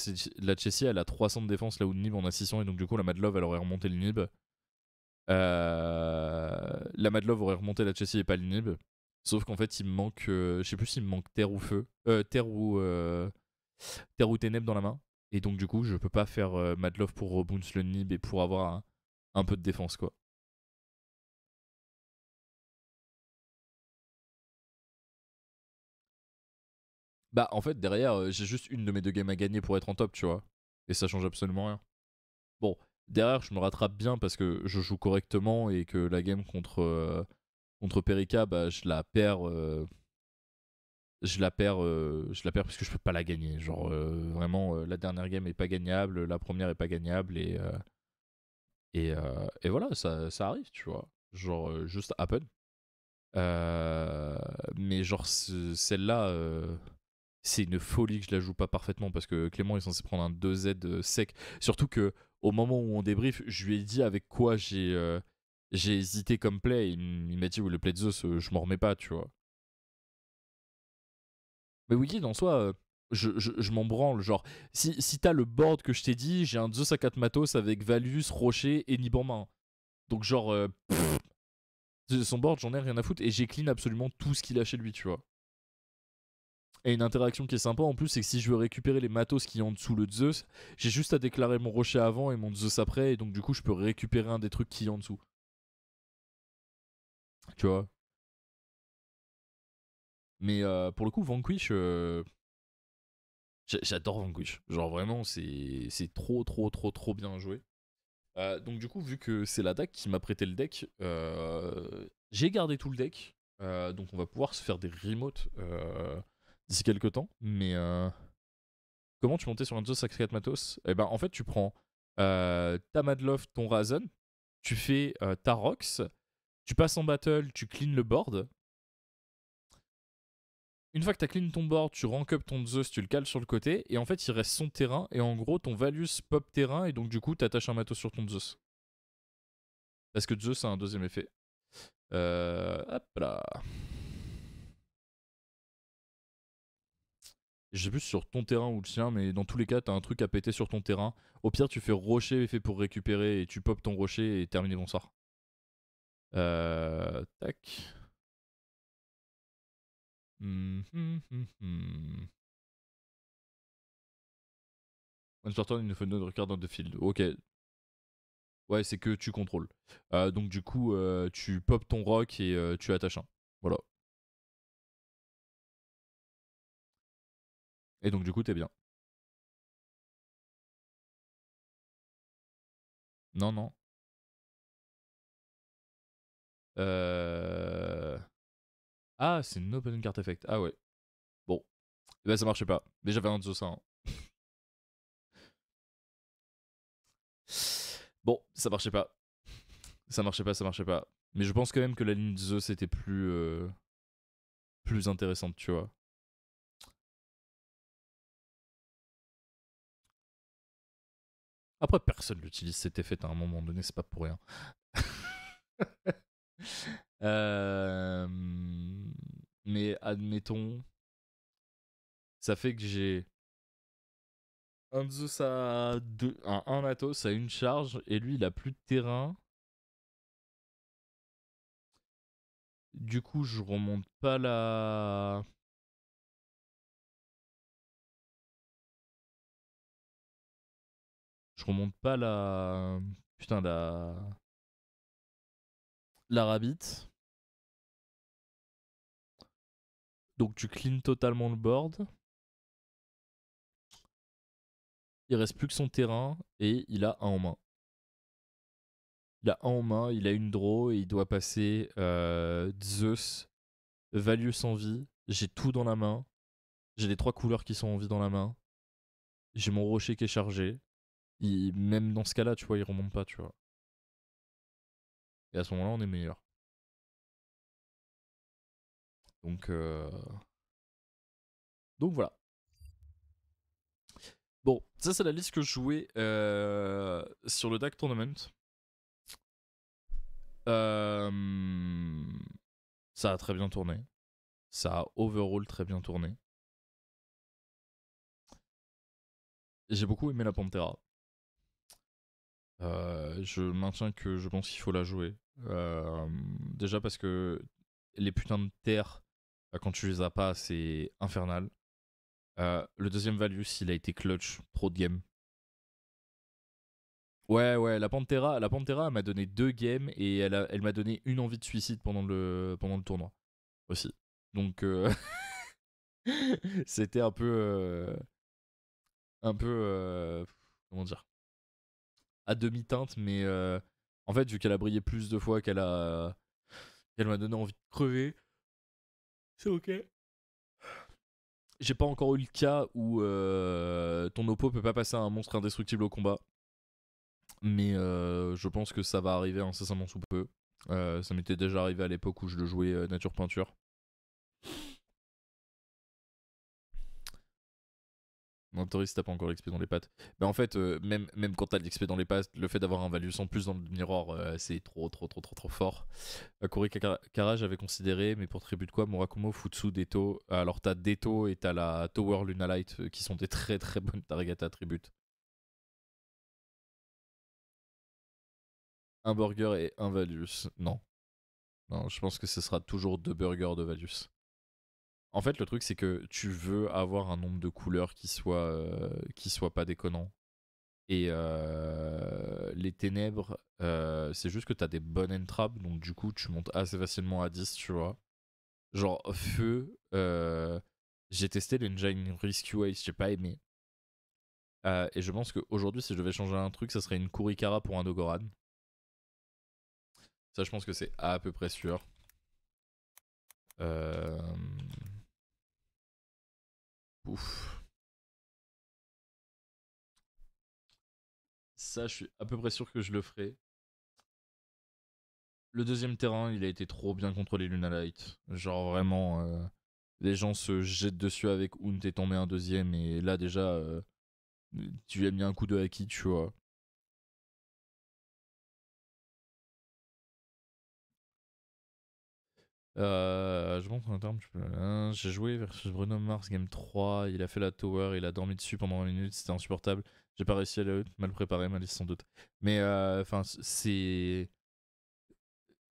Chessie, elle a 300 de défense, là où le Nib en a 600. Et donc, du coup, la Madlove, elle aurait remonté le Nib. La Madlove aurait remonté la Chessie et pas le Nib. Sauf qu'en fait, il me manque. Je sais plus s'il me manque terre ou feu. Terre ou ténèbres dans la main. Et donc, du coup, je peux pas faire Madlove pour rebounce le Nib et pour avoir un peu de défense, quoi. Bah, en fait, derrière, j'ai juste une de mes deux games à gagner pour être en top, tu vois. Et ça change absolument rien. Bon, derrière, je me rattrape bien parce que je joue correctement et que la game contre Perica, bah, je la perds parce que je peux pas la gagner. Genre, vraiment, la dernière game est pas gagnable, la première est pas gagnable et voilà, ça arrive, tu vois. Genre, juste happen. Mais genre, celle-là, c'est une folie que je la joue pas parfaitement parce que Clément est censé prendre un 2Z sec. Surtout que au moment où on débrief, je lui ai dit avec quoi j'ai hésité comme play. Il m'a dit, oui, le play de Zeus, je m'en remets pas, tu vois. Mais Wicked en soi, je m'en branle. Genre, si t'as le board que je t'ai dit, j'ai un Zeus à 4 matos avec Valus, Rocher et Nib en main. Donc, genre, son board, j'en ai rien à foutre et j'ai clean absolument tout ce qu'il a chez lui, tu vois. Et une interaction qui est sympa en plus, c'est que si je veux récupérer les matos qui ont en dessous le Zeus, j'ai juste à déclarer mon rocher avant et mon Zeus après, et donc du coup je peux récupérer un des trucs qui est en dessous. Tu vois. Mais pour le coup, Vanquish, j'adore Vanquish. Genre vraiment, c'est trop bien joué. Donc du coup, vu que c'est la DAC qui m'a prêté le deck, j'ai gardé tout le deck. Donc on va pouvoir se faire des remotes d'ici quelques temps. Mais comment tu montais sur un Zeus à 4 matos? Eh ben, en fait, tu prends ta Madloff, ton Razen, tu fais ta Rox, tu passes en battle, tu clean le board. Une fois que tu as clean ton board, tu rank up ton Zeus, tu le cales sur le côté, et en fait, il reste son terrain, et en gros, ton Valius pop terrain, et donc du coup, t'attaches un matos sur ton Zeus. Parce que Zeus a un deuxième effet. Hop là. Je sais plus sur ton terrain ou le sien, mais dans tous les cas, t'as un truc à péter sur ton terrain. Au pire, tu fais rocher effet pour récupérer, et tu pop ton rocher, et terminer ton sort. Tac. Once per turn, il nous faut notre card dans the field. Ok. Ouais, c'est que tu contrôles. Donc du coup, tu pop ton rock et tu attaches un. Voilà. Et donc du coup, t'es bien. Non, non. Ah, c'est une open card effect. Ah ouais. Bon. Eh ben, ça marchait pas. Mais j'avais un Zosa. Hein. Bon, ça marchait pas. Ça marchait pas, ça marchait pas. Mais je pense quand même que la ligne Zeus était plus intéressante, tu vois. Après, personne l'utilise cet effet à un moment donné, c'est pas pour rien. Euh, Mais admettons, ça fait que j'ai un Zeus à 2, un Athos à une charge, et lui il a plus de terrain. Du coup, je remonte pas la. Je remonte pas la. Putain, la. La rabbit. Donc tu clean totalement le board. Il reste plus que son terrain et il a un en main. Il a un en main, il a une draw et il doit passer Zeus, Value sans vie. J'ai tout dans la main. J'ai les 3 couleurs qui sont en vie dans la main. J'ai mon rocher qui est chargé. Même dans ce cas-là, tu vois, il remonte pas, tu vois. Et à ce moment-là, on est meilleur. Donc, donc voilà. Bon, ça c'est la liste que je jouais sur le deck tournament. Euh, Ça a très bien tourné. Ça a overall très bien tourné. J'ai beaucoup aimé la Pantera. Je maintiens que je pense qu'il faut la jouer. Déjà parce que les putains de terres, quand tu les as pas, c'est infernal. Le deuxième value, il a été clutch, pro de game. Ouais, ouais, la Pantera m'a donné 2 games et elle m'a donné une envie de suicide pendant le tournoi aussi. Donc, c'était un peu, comment dire, à demi-teinte, mais en fait, vu qu'elle a brillé plus de fois qu'elle m'a donné envie de crever, c'est ok. J'ai pas encore eu le cas où ton oppo peut pas passer un monstre indestructible au combat, mais je pense que ça va arriver incessamment sous peu. Ça m'était déjà arrivé à l'époque où je le jouais nature peinture. En théorie, si t'as pas encore l'XP dans les pattes. Mais en fait, même quand t'as l'XP dans les pattes, le fait d'avoir un value en plus dans le mirror, c'est trop fort. Kori Kara, j'avais considéré, mais pour tribut de quoi Murakumo, Futsu, Deto. Alors t'as Deto et t'as la Tower Lunalight qui sont des très bonnes targets à tribut. Un burger et un Valius. Non. Non, je pense que ce sera toujours 2 burgers de Valius. En fait, le truc, c'est que tu veux avoir un nombre de couleurs qui soit pas déconnant. Et les ténèbres, c'est juste que t'as des bonnes entraps, donc du coup, tu montes assez facilement à 10, tu vois. Genre, feu, j'ai testé l'engine Rescue Ace, j'ai pas aimé. Et je pense qu'aujourd'hui, si je devais changer un truc, ça serait une Kurikara pour un Dogoran. Ça, je pense que c'est à peu près sûr. Ouf. Ça, je suis à peu près sûr que je le ferai. Le deuxième terrain, il a été trop bien contrôlé Lunalight. Genre vraiment, les gens se jettent dessus avec Unt et t'en mets un deuxième. Et là déjà, tu lui as mis un coup de haki, tu vois. Je montre un terme. J'ai joué versus Bruno Mars Game 3. Il a fait la tower, il a dormi dessus pendant 20 minutes, c'était insupportable. J'ai pas réussi à aller out, mal préparé, mal sans doute. Mais enfin, c'est.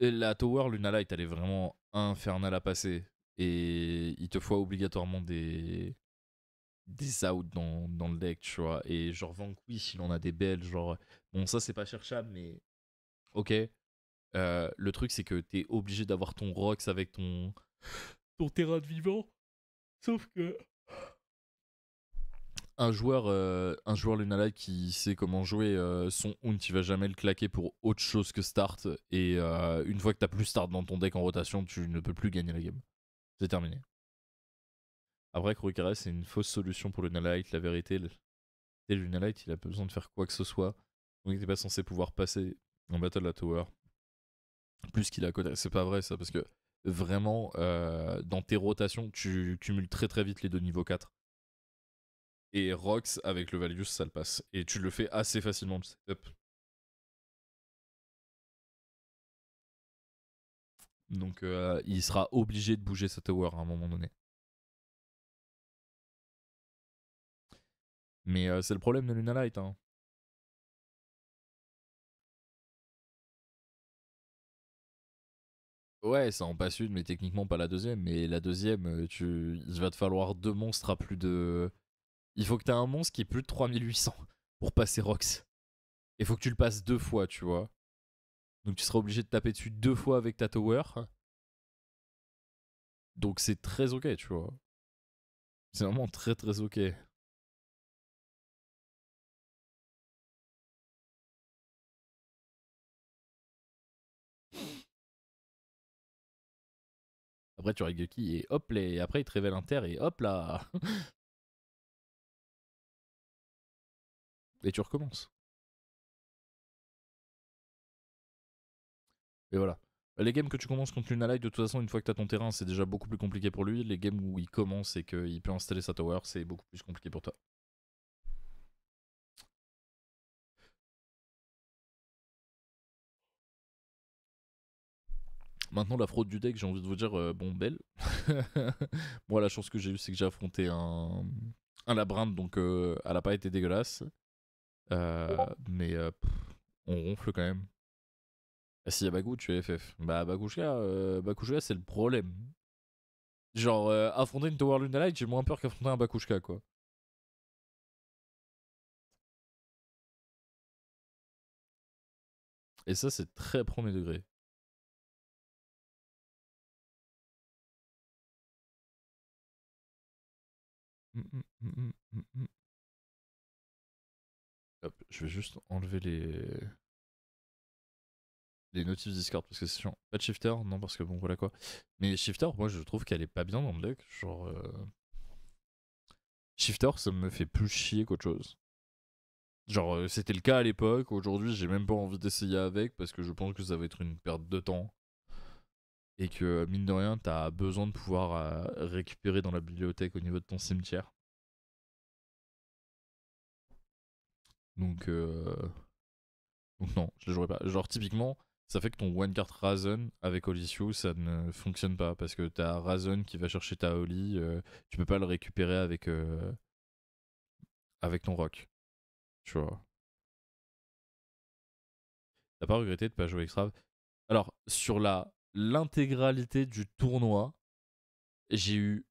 La tower Lunalight, elle est vraiment infernale à passer. Et il te faut obligatoirement des outs dans le deck, tu vois. Et genre Vanquish, il en a des belles, genre. Bon, ça c'est pas cherchable, mais. Ok. Le truc, c'est que t'es obligé d'avoir ton Rox avec ton terrain de vivant. Sauf que un joueur Lunalight qui sait comment jouer son Hunt, il va jamais le claquer pour autre chose que start. Et une fois que t'as plus start dans ton deck en rotation, tu ne peux plus gagner la game. C'est terminé. Après, Kruikares, c'est une fausse solution pour Lunalight. La vérité, Lunalight, il a pas besoin de faire quoi que ce soit. Donc il n'est pas censé pouvoir passer en Battle at Tower. Plus qu'il a à côté. C'est pas vrai ça, parce que vraiment, dans tes rotations, tu cumules très très vite les deux niveaux 4. Et Rox avec le Valius, ça le passe. Et tu le fais assez facilement le setup. Donc il sera obligé de bouger sa tower à un moment donné. Mais c'est le problème de Lunalight. Hein. Ouais, ça en passe une, mais techniquement pas la deuxième. Mais la deuxième, il va te falloir deux monstres à plus de. Il faut que tu aies un monstre qui est plus de 3800 pour passer Rox. Il faut que tu le passes deux fois, tu vois. Donc tu seras obligé de taper dessus deux fois avec ta tower. Donc c'est très ok, tu vois. C'est vraiment très très ok. Après tu auras Gucky et hop, et après il te révèle un terre et hop là. Et tu recommences. Et voilà. Les games que tu commences contre Lunalight, de toute façon, une fois que tu as ton terrain, c'est déjà beaucoup plus compliqué pour lui. Les games où il commence et qu'il peut installer sa tower, c'est beaucoup plus compliqué pour toi. Maintenant, la fraude du deck, j'ai envie de vous dire, bon, belle. Moi, la chance que j'ai eue, c'est que j'ai affronté un labyrinthe, donc elle a pas été dégueulasse. Mais on ronfle quand même. Ah, si, y'a Bagou, tu es FF. Bah, Bakushka, c'est le problème. Genre, affronter une Tower Lunalight, j'ai moins peur qu'affronter un Bakushka, quoi. Et ça, c'est très premier degré. Hop, je vais juste enlever les notifs Discord parce que c'est chiant. Pas de shifter, non, parce que bon, voilà quoi. Mais shifter, moi, je trouve qu'elle est pas bien dans le deck. Genre, shifter, ça me fait plus chier qu'autre chose. Genre, c'était le cas à l'époque. Aujourd'hui, j'ai même pas envie d'essayer avec parce que je pense que ça va être une perte de temps. Et que, mine de rien, t'as besoin de pouvoir récupérer dans la bibliothèque au niveau de ton cimetière. Donc, donc non, je les jouerai pas. Genre, typiquement, ça fait que ton one card Razen avec Olysio, ça ne fonctionne pas parce que t'as Razen qui va chercher ta Oli, tu peux pas le récupérer avec ton rock. Tu vois. T'as pas regretté de pas jouer extra. Alors, sur l'intégralité du tournoi, j'ai eu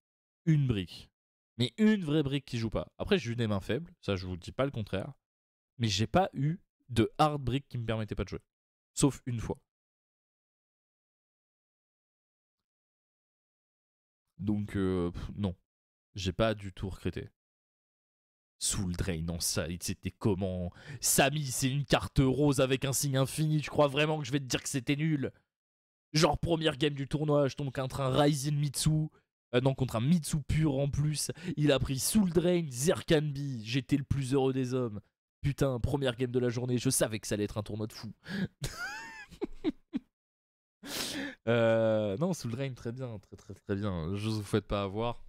une brique. Mais une vraie brique qui joue pas. Après, j'ai eu des mains faibles, ça je vous dis pas le contraire. Mais j'ai pas eu de hard brick qui me permettait pas de jouer. Sauf une fois. Donc, non. J'ai pas du tout regretté. Soul Drain en side, c'était comment? Samy, c'est une carte rose avec un signe infini. Tu crois vraiment que je vais te dire que c'était nul? Genre, première game du tournoi, je tombe contre un Ryzen Mitsu. Non, contre un Mitsu pur en plus. Il a pris Soul Drain, Zerkanbi. J'étais le plus heureux des hommes. Putain, première game de la journée, je savais que ça allait être un tournoi de fou. Non, Soul Drain, très bien, très bien. Je vous faites pas avoir.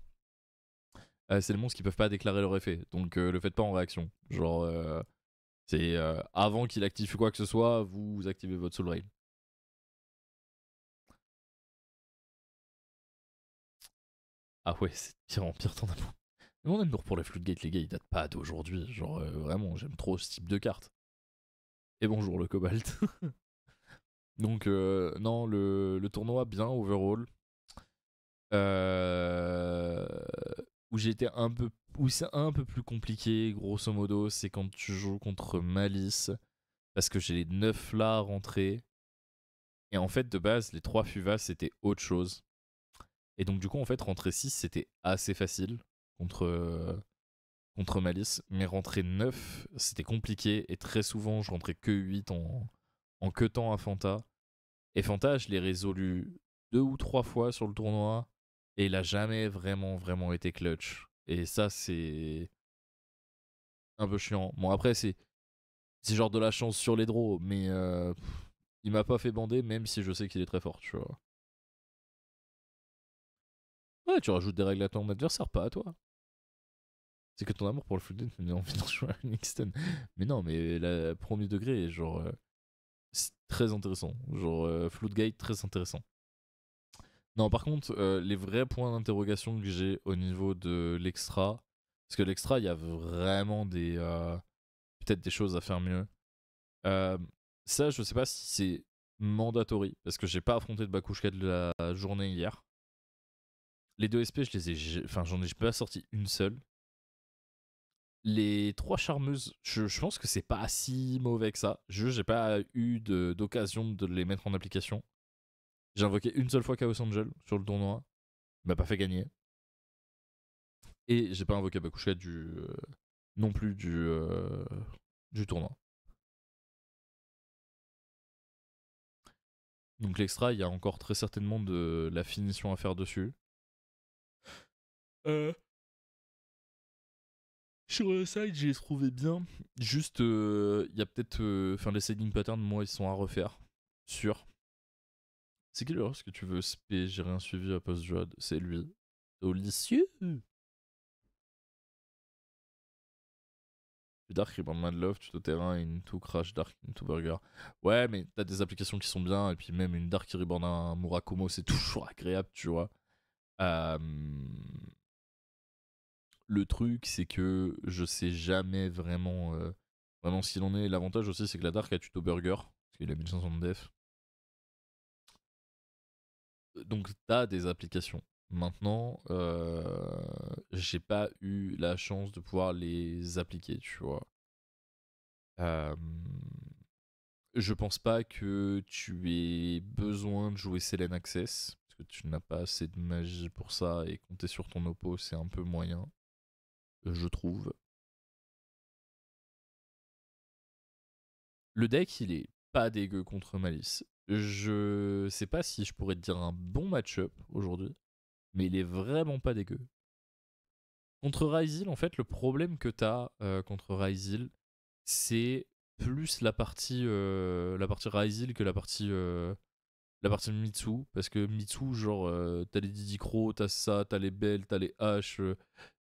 C'est les monstres qui peuvent pas déclarer leur effet, donc le faites pas en réaction. Genre, c'est avant qu'il active quoi que ce soit, vous activez votre Soul Drain. Ah ouais, c'est pire en pire ton amour. Mon amour pour la Floodgate, les gars, il date pas d'aujourd'hui. Genre, vraiment, j'aime trop ce type de carte. Et bonjour le Cobalt. Donc, non, le tournoi, bien overall. Euh, où j'ai été un peu. Où c'est un peu plus compliqué, grosso modo, c'est quand tu joues contre Malice. Parce que j'ai les 9 là rentrés. Et en fait, de base, les 3 Fuvas, c'était autre chose. Et donc, du coup, en fait, rentrer 6, c'était assez facile contre Malice. Mais rentrer 9, c'était compliqué. Et très souvent, je rentrais que 8 en queutant à Fanta. Et Fanta, je l'ai résolu 2 ou 3 fois sur le tournoi. Et il a jamais vraiment été clutch. Et ça, c'est un peu chiant. Bon, après, c'est genre de la chance sur les draws. Mais il m'a pas fait bander, même si je sais qu'il est très fort, tu vois. Ouais, tu rajoutes des règles à ton adversaire, pas à toi. C'est que ton amour pour le football me donne envie de jouer à Nixon. Mais non, mais la premier degré, genre, c'est très intéressant. Genre, Floodgate, très intéressant. Non, par contre, les vrais points d'interrogation que j'ai au niveau de l'extra, parce que l'extra, il y a vraiment peut-être des choses à faire mieux. Euh, Ça, je sais pas si c'est mandatory, parce que j'ai pas affronté de Bakushka de la journée hier. Les deux SP, enfin, j'en ai pas sorti une seule. Les 3 charmeuses, je pense que c'est pas si mauvais que ça. J'ai pas eu d'occasion de les mettre en application. J'ai invoqué une seule fois Chaos Angel sur le tournoi. Il m'a pas fait gagner. Et j'ai pas invoqué Bakushka non plus du tournoi. Donc l'extra, il y a encore très certainement de la finition à faire dessus. Euh, Sur le site, j'ai trouvé bien. Juste, il y a peut-être. Enfin, les setting patterns, moi, ils sont à refaire. Sûr. C'est quelle heure est-ce que tu veux spé? J'ai rien suivi à post-jod. C'est lui. Olicieux. Dark Rebound Man Love, tuto terrain, into Crash Dark, into Burger. Ouais, mais t'as des applications qui sont bien, et puis même une Dark qui Rebound un Murakumo, c'est toujours agréable, tu vois. Euh, Le truc, c'est que je sais jamais vraiment ce qu'il en est. L'avantage aussi, c'est que la Dark a tuto Burger, parce qu'il a 1500 de def. Donc t'as des applications. Maintenant, j'ai pas eu la chance de pouvoir les appliquer, tu vois. Euh, je pense pas que tu aies besoin de jouer Selen Access, parce que tu n'as pas assez de magie pour ça, et compter sur ton oppo, c'est un peu moyen, je trouve. Le deck, il est pas dégueu contre Malice. Je sais pas si je pourrais te dire un bon match-up aujourd'hui, mais il est vraiment pas dégueu. Contre Ryzil, en fait, le problème que t'as contre Ryzil, c'est plus la partie Ryzil que la partie Mitsu. Parce que Mitsu, genre, t'as les Didicro, t'as ça, t'as les Bell, t'as les H,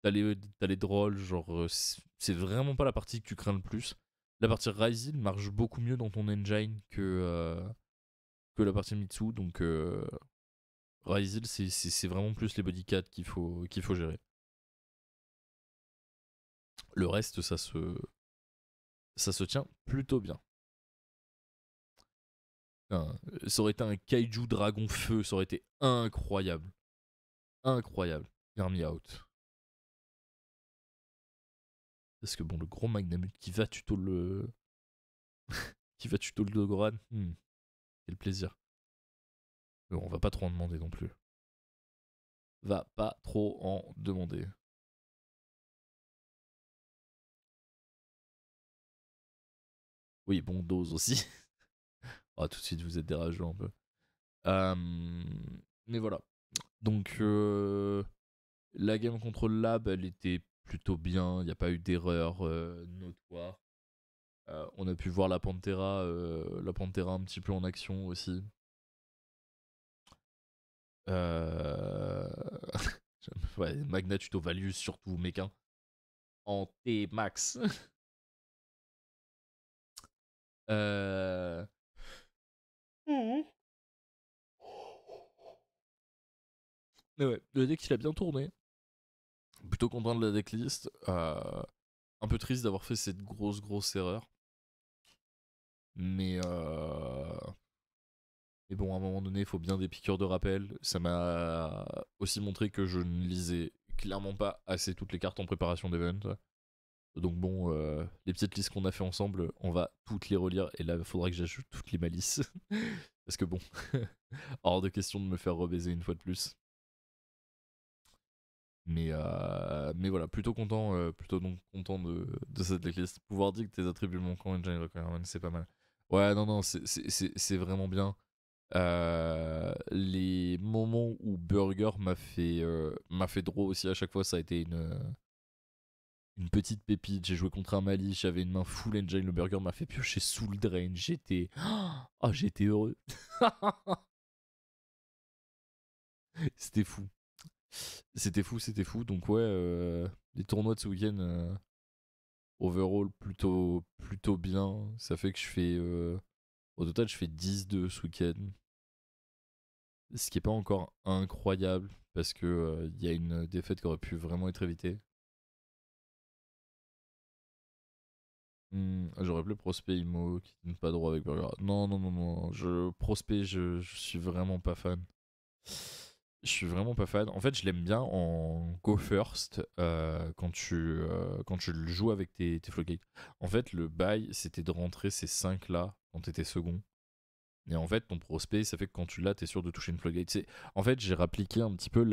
t'as les Drolls, genre, c'est vraiment pas la partie que tu crains le plus. La partie Ryzil marche beaucoup mieux dans ton engine que la partie Mitsu, donc Ryzil, c'est vraiment plus les bodycats qu'il faut gérer. Le reste, ça se tient plutôt bien. Ça aurait été un kaiju dragon feu, ça aurait été incroyable. Incroyable. Hear me out. Parce que bon, le gros Magnamut qui va tuto le. qui va tuto le Dogoran, quel plaisir. Mais bon, on va pas trop en demander non plus. Va pas trop en demander. Oui, bon, dose aussi. Ah, tout de suite, vous êtes des rageux un peu. Euh, Mais voilà. Donc, la game contre le Lab, elle était plutôt bien. Il n'y a pas eu d'erreur notoire. On a pu voir la Pantera un petit peu en action aussi. Ouais, Magna Tuto Value surtout, mec. Hein. En T-Max. Mhm. Mais ouais, le deck il a bien tourné. Plutôt content de la decklist. Un peu triste d'avoir fait cette grosse erreur. Mais bon, à un moment donné, il faut bien des piqûres de rappel. Ça m'a aussi montré que je ne lisais clairement pas assez toutes les cartes en préparation d'event. Donc bon, les petites listes qu'on a fait ensemble, on va toutes les relire. Et là, il faudra que j'ajoute toutes les malices. Parce que bon, hors de question de me faire rebaiser une fois de plus. Mais voilà, plutôt content, donc content de cette decklist. Pouvoir dire que tes attributs manquants Engine Requirement, c'est pas mal. Ouais, non, c'est vraiment bien. Les moments où Burger m'a fait draw aussi à chaque fois, ça a été une petite pépite. J'ai joué contre un Mali, j'avais une main full engine, le Burger m'a fait piocher sous le drain. J'étais heureux. C'était fou. C'était fou. Donc ouais, les tournois de ce week-end, overall plutôt bien. Ça fait que je fais, au total, je fais 10-2 ce week-end. Ce qui est pas encore incroyable parce que y a une défaite qui aurait pu vraiment être évitée. J'aurais plus Prospect Imo qui donne pas droit avec Burger. Non. Je suis vraiment pas fan. Je suis vraiment pas fan. En fait, je l'aime bien en go first quand tu le joues avec tes floodgates. En fait, le bail, c'était de rentrer ces 5 là quand t'étais second. Et en fait, ton prospect, ça fait que quand tu l'as, t'es sûr de toucher une floodgate. En fait, j'ai rappliqué un petit peu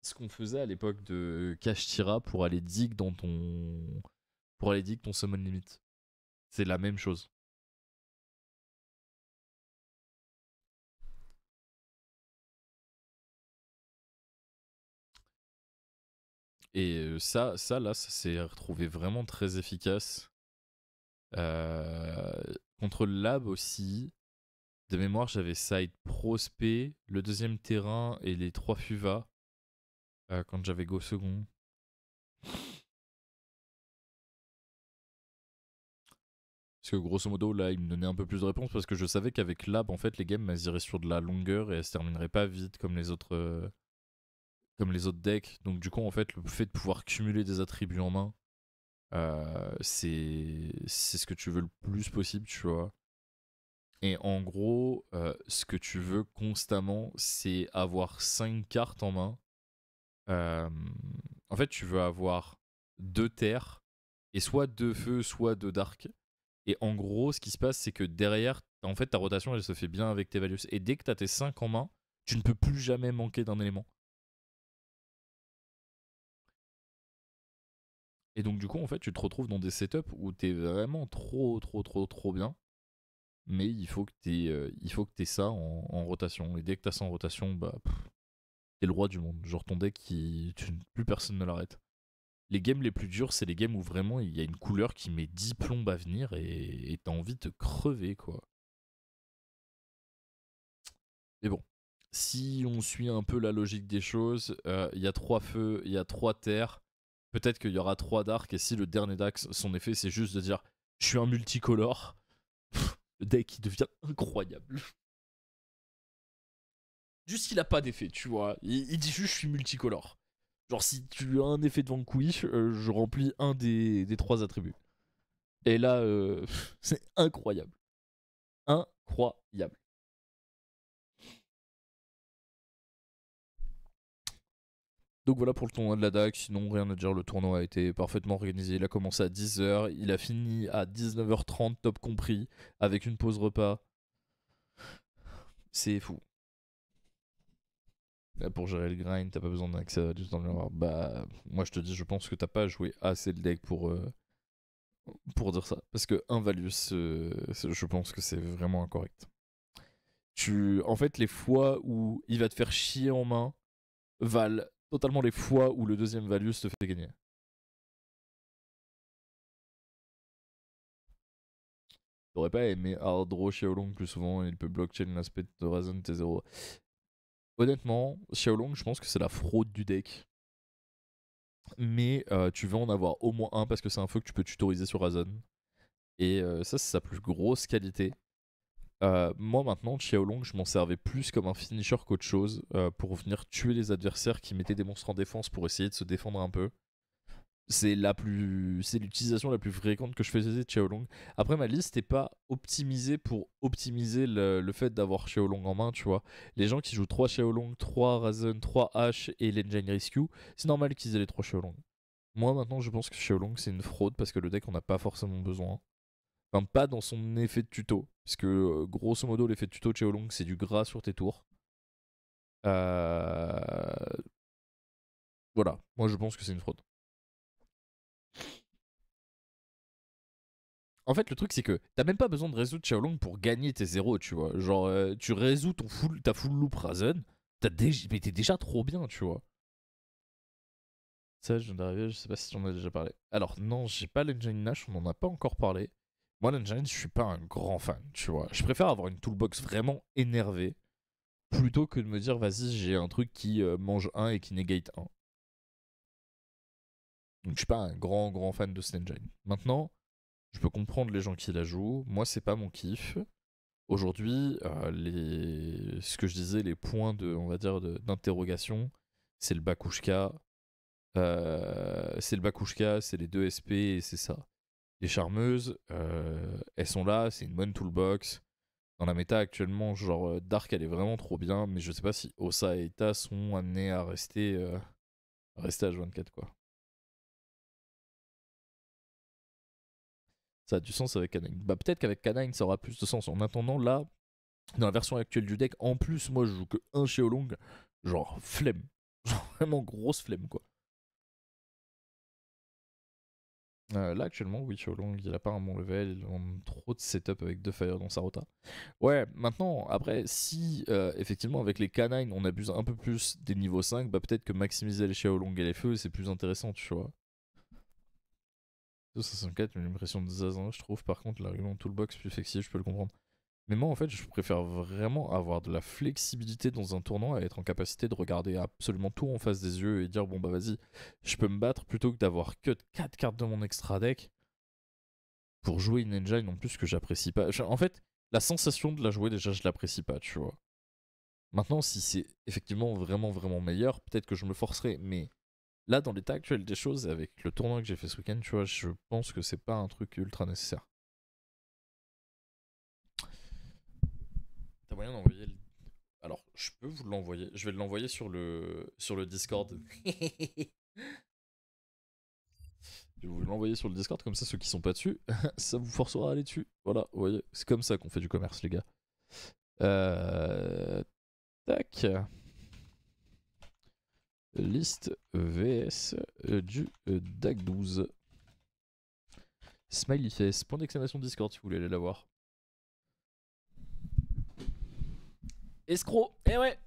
ce qu'on faisait à l'époque de Cash Tira pour aller dig ton summon limit. C'est la même chose. Et là, ça s'est retrouvé vraiment très efficace. Contre le lab aussi, de mémoire, j'avais side prospect, le deuxième terrain et les 3 FUVA quand j'avais go second. Parce que grosso modo, là, il me donnait un peu plus de réponses parce que je savais qu'avec lab, en fait, les games, elles iraient sur de la longueur et elles se termineraient pas vite comme les autres decks. Donc du coup, en fait, le fait de pouvoir cumuler des attributs en main, c'est ce que tu veux le plus possible, tu vois. Et en gros, ce que tu veux constamment, c'est avoir 5 cartes en main. En fait, tu veux avoir 2 terres et soit 2 feux, soit 2 dark. Et en gros, ce qui se passe, c'est que derrière, en fait, ta rotation, elle se fait bien avec tes values. Et dès que tu as tes 5 en main, tu ne peux plus jamais manquer d'un élément. Et donc, du coup, en fait, tu te retrouves dans des setups où tu es vraiment trop bien. Mais il faut que tu aies ça en rotation. Et dès que tu as ça en rotation, bah, t'es le roi du monde. Genre, ton deck, plus personne ne l'arrête. Les games les plus durs, c'est les games où vraiment il y a une couleur qui met 10 plombes à venir et t'as envie de te crever, quoi. Mais bon, si on suit un peu la logique des choses, il y a 3 feux, il y a 3 terres, peut-être qu'il y aura 3 dark, et si le dernier dax, son effet, c'est juste de dire « je suis un multicolore », le deck, il devient incroyable. Juste, il a pas d'effet, tu vois. Il dit juste « je suis multicolore ». Genre, si tu as un effet de Vanquish, je remplis un des 3 attributs. Et là, c'est incroyable. Incroyable. Donc voilà pour le tournoi de la DAC, sinon rien à dire, le tournoi a été parfaitement organisé, il a commencé à 10h, il a fini à 19h30, top compris, avec une pause repas. C'est fou. Là, pour gérer le grind, t'as pas besoin d'un accès du temps de mémoire. Bah, moi je te dis, je pense que t'as pas joué assez le deck pour dire ça. Parce que un Valius, je pense que c'est vraiment incorrect. En fait, les fois où il va te faire chier en main valent totalement les fois où le deuxième Valius te fait gagner. T'aurais pas aimé hard draw Xiaolong plus souvent, il peut blockchain l'aspect de Razen T0. Honnêtement, Xiaolong, je pense que c'est la fraude du deck. Mais tu veux en avoir au moins un parce que c'est un feu que tu peux tutoriser sur Razen. Et ça, c'est sa plus grosse qualité. Moi maintenant, Xiaolong, je m'en servais plus comme un finisher qu'autre chose pour venir tuer les adversaires qui mettaient des monstres en défense pour essayer de se défendre un peu. C'est l'utilisation la plus fréquente que je faisais de Xiaolong. Après, ma liste n'est pas optimisée pour optimiser le fait d'avoir Xiaolong en main, tu vois. Les gens qui jouent 3 Xiaolong, 3 Razen, 3 H et l'Engine Rescue, c'est normal qu'ils aient les 3 Xiaolong. Moi maintenant, je pense que Xiaolong c'est une fraude parce que le deck on n'a pas forcément besoin. Enfin, pas dans son effet de tuto. Parce que grosso modo, l'effet de tuto de Xiaolong c'est du gras sur tes tours. Euh... Voilà, moi je pense que c'est une fraude. En fait, le truc, c'est que t'as même pas besoin de résoudre Xiaolong pour gagner tes zéros, tu vois. Genre, tu résous ta full loop Razen, mais t'es déjà trop bien, tu vois. Ça, je viens d'arriver, je sais pas si j'en ai déjà parlé. Alors, non, j'ai pas l'Engine Nash, on en a pas encore parlé. Moi, l'Engine, je suis pas un grand fan, tu vois. Je préfère avoir une toolbox vraiment énervée plutôt que de me dire, vas-y, j'ai un truc qui mange un et qui negate un. Donc, je suis pas un grand fan de cet engine. Maintenant, je peux comprendre les gens qui la jouent. Moi, c'est pas mon kiff. Aujourd'hui, ce que je disais, les points de, on va dire, d'interrogation, c'est le Bakushka, c'est les deux SP et c'est ça. Les charmeuses, elles sont là, c'est une bonne toolbox. Dans la méta actuellement, genre Dark, elle est vraiment trop bien, mais je sais pas si Osa et Ita sont amenés à rester H24 quoi. Ça a du sens avec Canine. Bah peut-être qu'avec Canine ça aura plus de sens. En attendant, là, dans la version actuelle du deck, en plus, moi je joue que un Xiaolong, genre flemme. Genre vraiment grosse flemme quoi. Là actuellement, oui, Xiaolong, il a pas un bon level, il a trop de setup avec deux fire dans sa rota. Ouais, maintenant, après, si effectivement avec les canines on abuse un peu plus des niveaux 5, bah peut-être que maximiser les Xiaolong et les feux c'est plus intéressant, tu vois. 264, mais l'impression de Zazin, je trouve par contre l'argument toolbox plus flexible, je peux le comprendre. Mais moi en fait, je préfère vraiment avoir de la flexibilité dans un tournoi et être en capacité de regarder absolument tout en face des yeux et dire bon bah vas-y, je peux me battre plutôt que d'avoir que 4 cartes de mon extra deck pour jouer une engine en plus que j'apprécie pas. En fait, la sensation de la jouer déjà je l'apprécie pas, tu vois. Maintenant, si c'est effectivement vraiment meilleur, peut-être que je me forcerai, mais là dans l'état actuel des choses, avec le tournoi que j'ai fait ce week-end, tu vois, je pense que c'est pas un truc ultra nécessaire. T'as moyen d'envoyer le... Alors, je peux vous l'envoyer. Je vais l'envoyer sur le Discord. Je vais vous l'envoyer sur le Discord, comme ça, ceux qui sont pas dessus, ça vous forcera à aller dessus. Voilà, vous voyez, c'est comme ça qu'on fait du commerce, les gars. Tac. Liste VS du DAC 12. Smiley face, point d'exclamation Discord si vous voulez aller la voir. Escroc, eh ouais.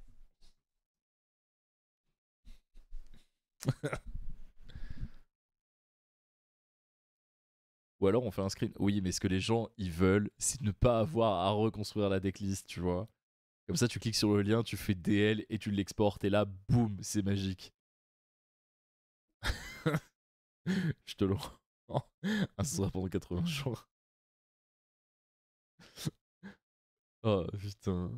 Ou alors on fait un screen. Oui, mais ce que les gens ils veulent, c'est ne pas avoir à reconstruire la decklist, tu vois. Comme ça, tu cliques sur le lien, tu fais DL et tu l'exportes, et là, boum, c'est magique. Je te le rends. Ah, ce sera pendant 80 jours. Oh putain.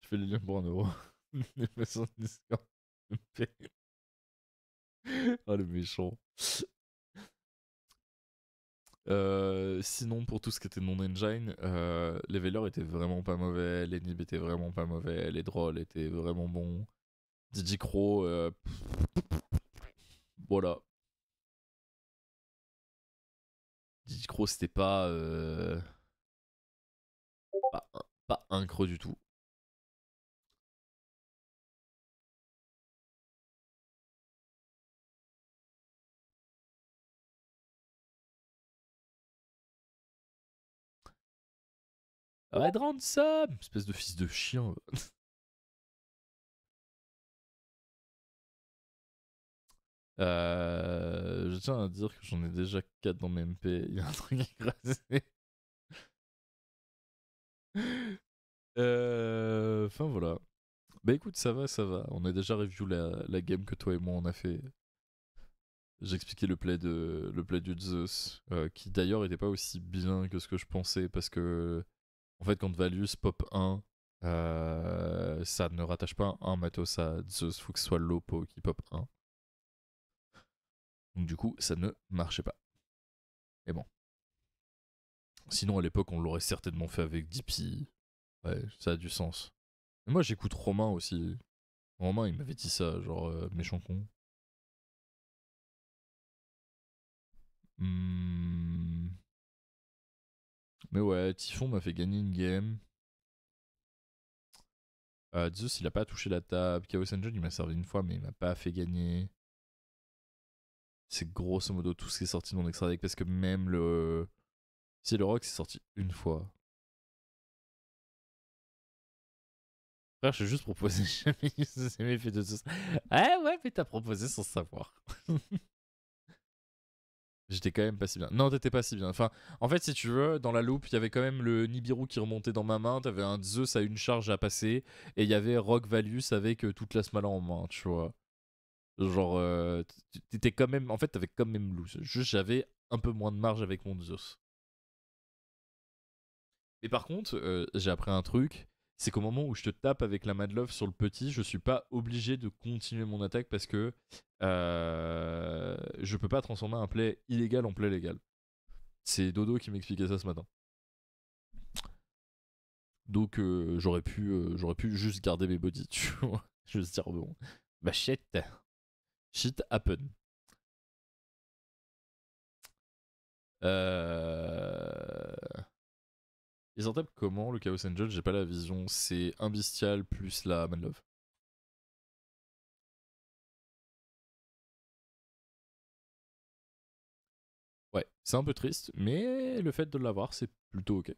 Je fais le lien pour 1€. Les personnes Discord. Oh le méchant. Sinon, pour tout ce qui était non-engine, les veilers étaient vraiment pas mauvais, les nibs étaient vraiment pas mauvais, les drolls étaient vraiment bons. DJ Crow, voilà. DJ Crow, c'était pas, pas un creux du tout. Red Ransom, espèce de fils de chien. Je je tiens à dire que j'en ai déjà 4 dans mes MP. Il y a un truc écrasé. Enfin voilà. Bah écoute, ça va, ça va. On a déjà review la game que toi et moi on a fait. J'expliquais le play du Zeus, qui d'ailleurs était pas aussi bien que ce que je pensais, parce que en fait quand Valius pop 1, ça ne rattache pas un matos à Zeus, faut que ce soit Lopo qui pop 1. Donc du coup ça ne marchait pas. Mais bon. Sinon à l'époque on l'aurait certainement fait avec DP. Ouais, ça a du sens. Et moi j'écoute Romain aussi. Romain il m'avait dit ça, genre méchant con. Hmm. Mais ouais, Typhon m'a fait gagner une game. Zeus, il a pas touché la table. Chaos Engine, il m'a servi une fois, mais il m'a pas fait gagner. C'est grosso modo tout ce qui est sorti de mon extra deck, parce que même le. Si le rock, c'est sorti une fois. Frère, je t'ai juste proposé, j'ai jamais fait de Zeus. Ah ouais, mais t'as proposé sans savoir. J'étais quand même pas si bien. Non, t'étais pas si bien. Enfin, en fait, si tu veux, dans la loupe, il y avait quand même le Nibiru qui remontait dans ma main. T'avais un Zeus à une charge à passer. Et il y avait Rock Valius avec toute la smala en main, tu vois. Genre, t'étais quand même. En fait, t'avais quand même loose. Juste, j'avais un peu moins de marge avec mon Zeus. Mais par contre, j'ai appris un truc. C'est qu'au moment où je te tape avec la Mad Love sur le petit, je suis pas obligé de continuer mon attaque parce que je peux pas transformer un play illégal en play légal. C'est Dodo qui m'expliquait ça ce matin. Donc j'aurais pu juste garder mes bodies, tu vois. Juste dire bon, bah shit happen. Euh... Ils s'entendent comment le Chaos Angel? J'ai pas la vision. C'est un bestial plus la Manlove. Ouais, c'est un peu triste, mais le fait de l'avoir, c'est plutôt ok.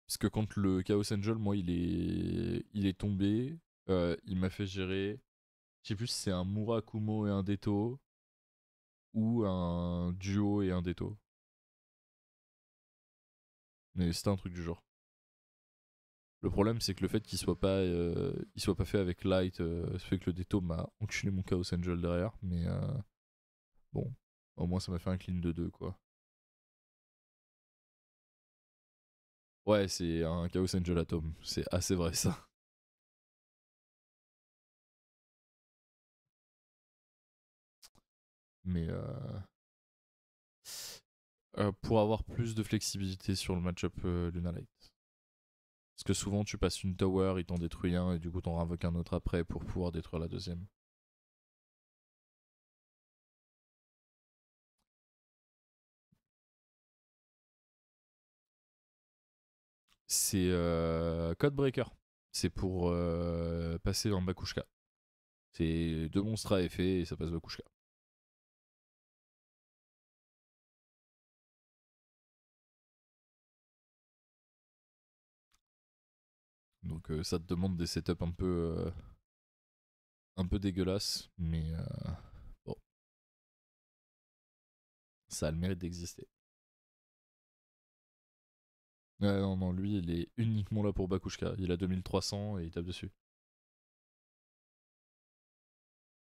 Parce que quand le Chaos Angel, moi, il est tombé, il m'a fait gérer. Je sais plus si c'est un Murakumo et un Deto ou un duo et un Deto. Mais c'était un truc du genre. Le problème, c'est que le fait il soit pas fait avec Light, ça fait que le Deto m'a enculé mon Chaos Angel derrière. Mais bon, au moins ça m'a fait un clean de 2 quoi. Ouais, c'est un Chaos Angel Atom. C'est assez vrai ça. Mais pour avoir plus de flexibilité sur le match-up Lunalight. Parce que souvent tu passes une tower, il t'en détruit un et du coup t'en invoques un autre après pour pouvoir détruire la deuxième. C'est Codebreaker. C'est pour passer en Bakushka. C'est 2 monstres à effet et ça passe Bakushka. Donc ça te demande des setups un peu dégueulasses, mais bon, ça a le mérite d'exister. Ouais, non, non, lui il est uniquement là pour Bakushka. Il a 2300 et il tape dessus.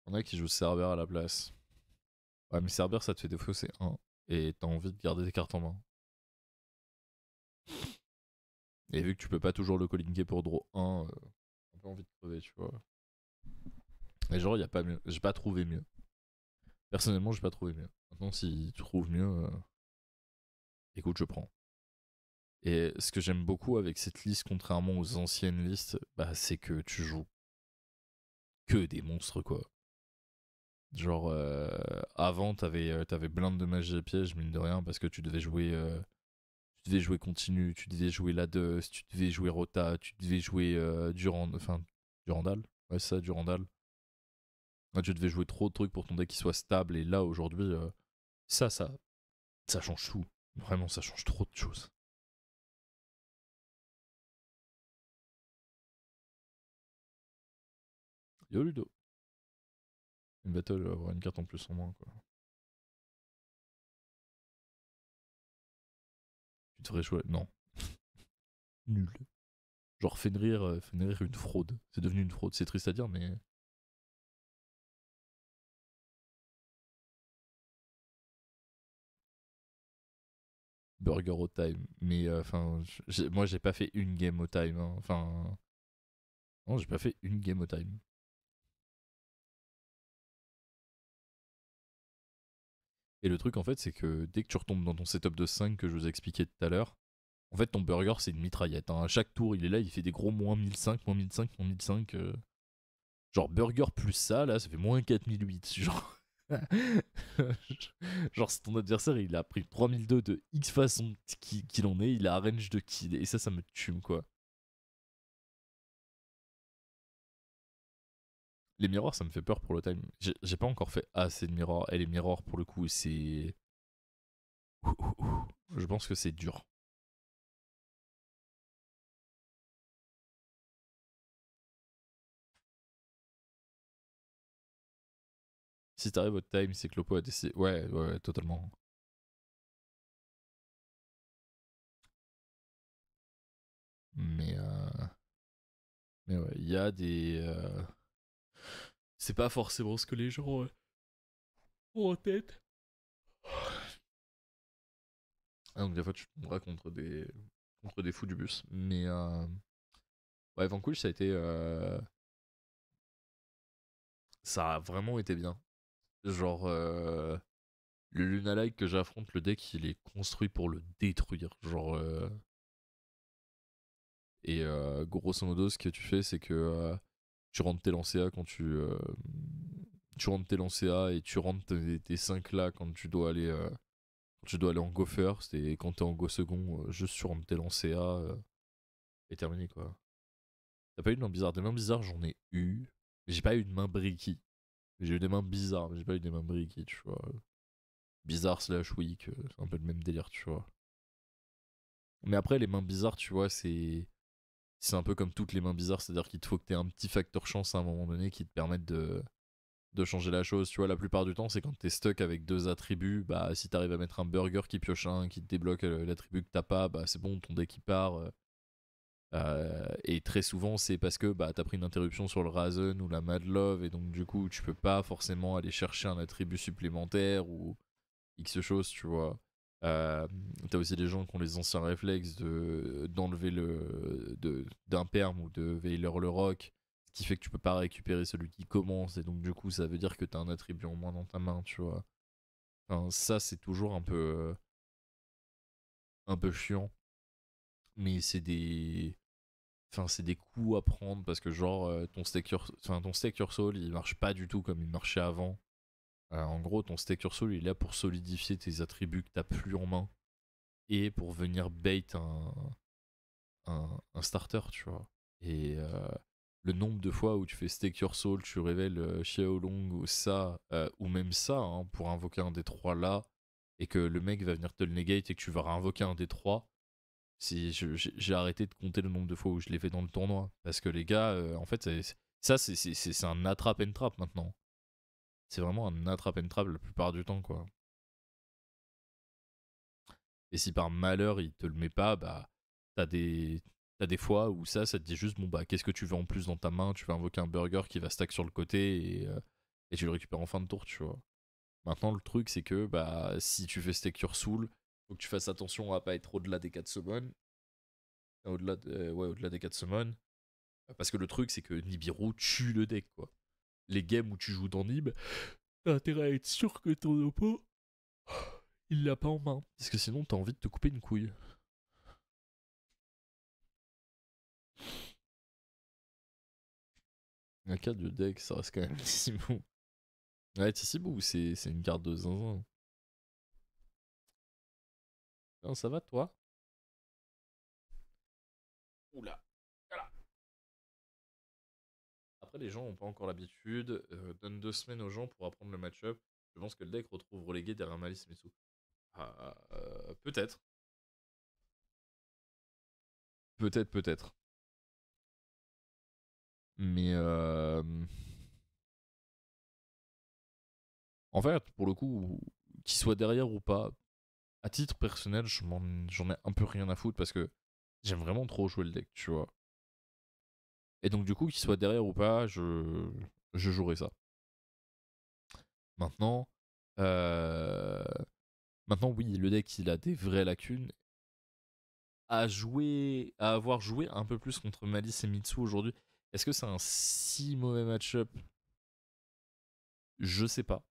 On a qui joue Cerber à la place. Ouais, mais Cerber ça te fait défaut, c'est 1. Et t'as envie de garder tes cartes en main. Et vu que tu peux pas toujours le collinker pour draw 1, un peu envie de crever, tu vois. Et genre, y a pas mieux. J'ai pas trouvé mieux. Personnellement, j'ai pas trouvé mieux. Maintenant, si tu trouves mieux, écoute, je prends. Et ce que j'aime beaucoup avec cette liste, contrairement aux anciennes listes, bah, c'est que tu joues que des monstres, quoi. Genre, avant, t'avais blinde de magie et piège, mine de rien, parce que tu devais jouer continu, tu devais jouer Lades, tu devais jouer Rota, tu devais jouer Durandal. Ouais, c'est ça, Durandal. Ouais, tu devais jouer trop de trucs pour ton deck qui soit stable, et là, aujourd'hui, ça, ça, ça change tout. Vraiment, ça change trop de choses. Yo Ludo. Une battle, avoir une carte en plus en moins, quoi. Tu devrais jouer. Non. Nul. Genre Fenrir une fraude. C'est devenu une fraude. C'est triste à dire, mais. Burger au time. Mais enfin, moi j'ai pas fait une game au time. Hein. Enfin, non, j'ai pas fait une game au time. Et le truc en fait, c'est que dès que tu retombes dans ton setup de 5 que je vous ai expliqué tout à l'heure, en fait ton burger c'est une mitraillette. Hein. À chaque tour, il est là, il fait des gros moins 1005, moins 1005, moins 1005. Genre burger plus ça, là, ça fait moins 4008. Genre. Genre si ton adversaire il a pris 3002 de X façon qu'il en est, il a un range de kill. Et ça me tue quoi. Les miroirs, ça me fait peur pour le time. J'ai pas encore fait assez de miroirs. Et les miroirs, pour le coup, c'est. Je pense que c'est dur. Si t'arrives au time, c'est que l'oppo a décidé. Ouais, ouais, ouais, totalement. Mais, mais ouais, il y a des. C'est pas forcément ce que les gens ont en tête. Ah, donc des fois, tu tomberas contre des fous du bus. Mais ouais, Vanquish, ça a été. Ça a vraiment été bien. Genre, le Luna Like que j'affronte, le deck, il est construit pour le détruire. Genre. Et grosso modo, ce que tu fais, c'est que tu rentres tes lancers quand tu rentres tes lancers et tu rentres tes 5 là quand tu dois aller en go first. Et quand t'es en go second, juste tu rentres tes lancers et terminé quoi. T'as pas eu de main bizarre? Des mains bizarres, j'en ai eu. Mais j'ai pas eu de main bricky. J'ai eu des mains bizarres, mais j'ai pas eu des mains bricky, tu vois. Bizarre slash weak, c'est un peu le même délire, tu vois. Mais après, les mains bizarres, tu vois, c'est un peu comme toutes les mains bizarres, c'est-à-dire qu'il te faut que tu aies un petit facteur chance à un moment donné qui te permette de changer la chose. Tu vois, la plupart du temps, c'est quand t'es stuck avec deux attributs, bah si t'arrives à mettre un burger qui pioche un, qui te débloque l'attribut que t'as pas, bah c'est bon, ton deck il part. Et très souvent, c'est parce que bah, t'as pris une interruption sur le Razen ou la Mad Love, et donc du coup, tu peux pas forcément aller chercher un attribut supplémentaire ou X chose, tu vois. Euh, T'as aussi des gens qui ont les anciens réflexes d'enlever d'un perm ou de Veiler le rock, ce qui fait que tu peux pas récupérer celui qui commence, et donc du coup ça veut dire que t'as un attribut en moins dans ta main, tu vois. Enfin, ça c'est toujours un peu chiant, mais c'est des coups à prendre parce que genre ton stack your soul il marche pas du tout comme il marchait avant. En gros ton stack your soul il est là pour solidifier tes attributs que t'as plus en main et pour venir bait un starter, tu vois. Et le nombre de fois où tu fais Stake Your Soul, tu révèles Xiaolong ou ça, ou même ça, hein, pour invoquer un des trois là, et que le mec va venir te le negate et que tu vas réinvoquer un des trois, si j'ai arrêté de compter le nombre de fois où je l'ai fait dans le tournoi. Parce que les gars, en fait, ça, c'est un attrape and trap maintenant. C'est vraiment un attrape and trap la plupart du temps, quoi. Et si par malheur il te le met pas, bah t'as des t'as des fois où ça te dit juste bon bah qu'est-ce que tu veux en plus dans ta main, tu vas invoquer un burger qui va stack sur le côté et tu le récupères en fin de tour, tu vois. Maintenant le truc c'est que bah si tu fais stack your soul, faut que tu fasses attention à pas être au-delà des 4 summons, au-delà des 4 summons, parce que le truc c'est que Nibiru tue le deck quoi. Les games où tu joues dans Nib, t'as intérêt à être sûr que ton oppo il l'a pas en main. Parce que sinon t'as envie de te couper une couille. Un cas de deck, ça reste quand même Tissibou. Ouais, Tissibou, c'est une carte de zinzin. Non, ça va toi? Oula. Voilà. Après, les gens ont pas encore l'habitude. Donne 2 semaines aux gens pour apprendre le match-up. Je pense que le deck retrouve relégué derrière Malice Metsu. Peut-être. Peut-être, peut-être. Mais En fait, pour le coup, qu'il soit derrière ou pas, à titre personnel, j'en ai un peu rien à foutre parce que j'aime vraiment trop jouer le deck, tu vois. Et donc, du coup, qu'il soit derrière ou pas, je jouerai ça. Maintenant, euh, maintenant, oui, le deck, il a des vraies lacunes. À avoir joué un peu plus contre Malice et Mitsu aujourd'hui, est-ce que c'est un si mauvais match-up? Je sais pas.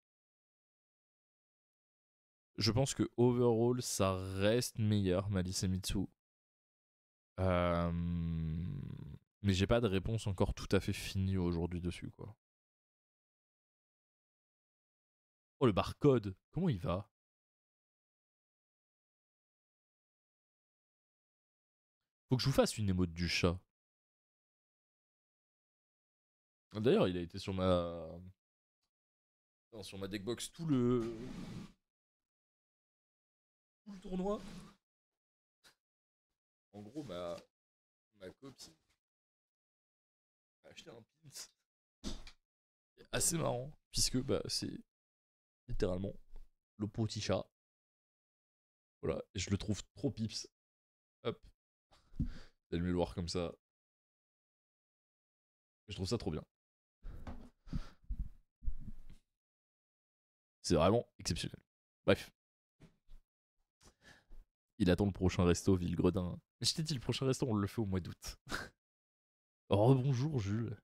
Je pense que overall, ça reste meilleur, Malice et Mitsu. Euh, Mais j'ai pas de réponse encore tout à fait finie aujourd'hui dessus, quoi. Oh, le barcode, comment il va? Faut que je vous fasse une émote du chat. D'ailleurs, il a été sur ma deckbox tout le tournoi. En gros, ma copine a acheté un pins assez marrant, puisque bah, c'est littéralement le petit chat. Voilà, et je le trouve trop pips. Hop, vous allez me le voir comme ça. Je trouve ça trop bien. C'est vraiment exceptionnel. Bref, il attend le prochain resto, Villegredin. Je t'ai dit, le prochain resto, on le fait au mois d'août. Rebonjour, Jules.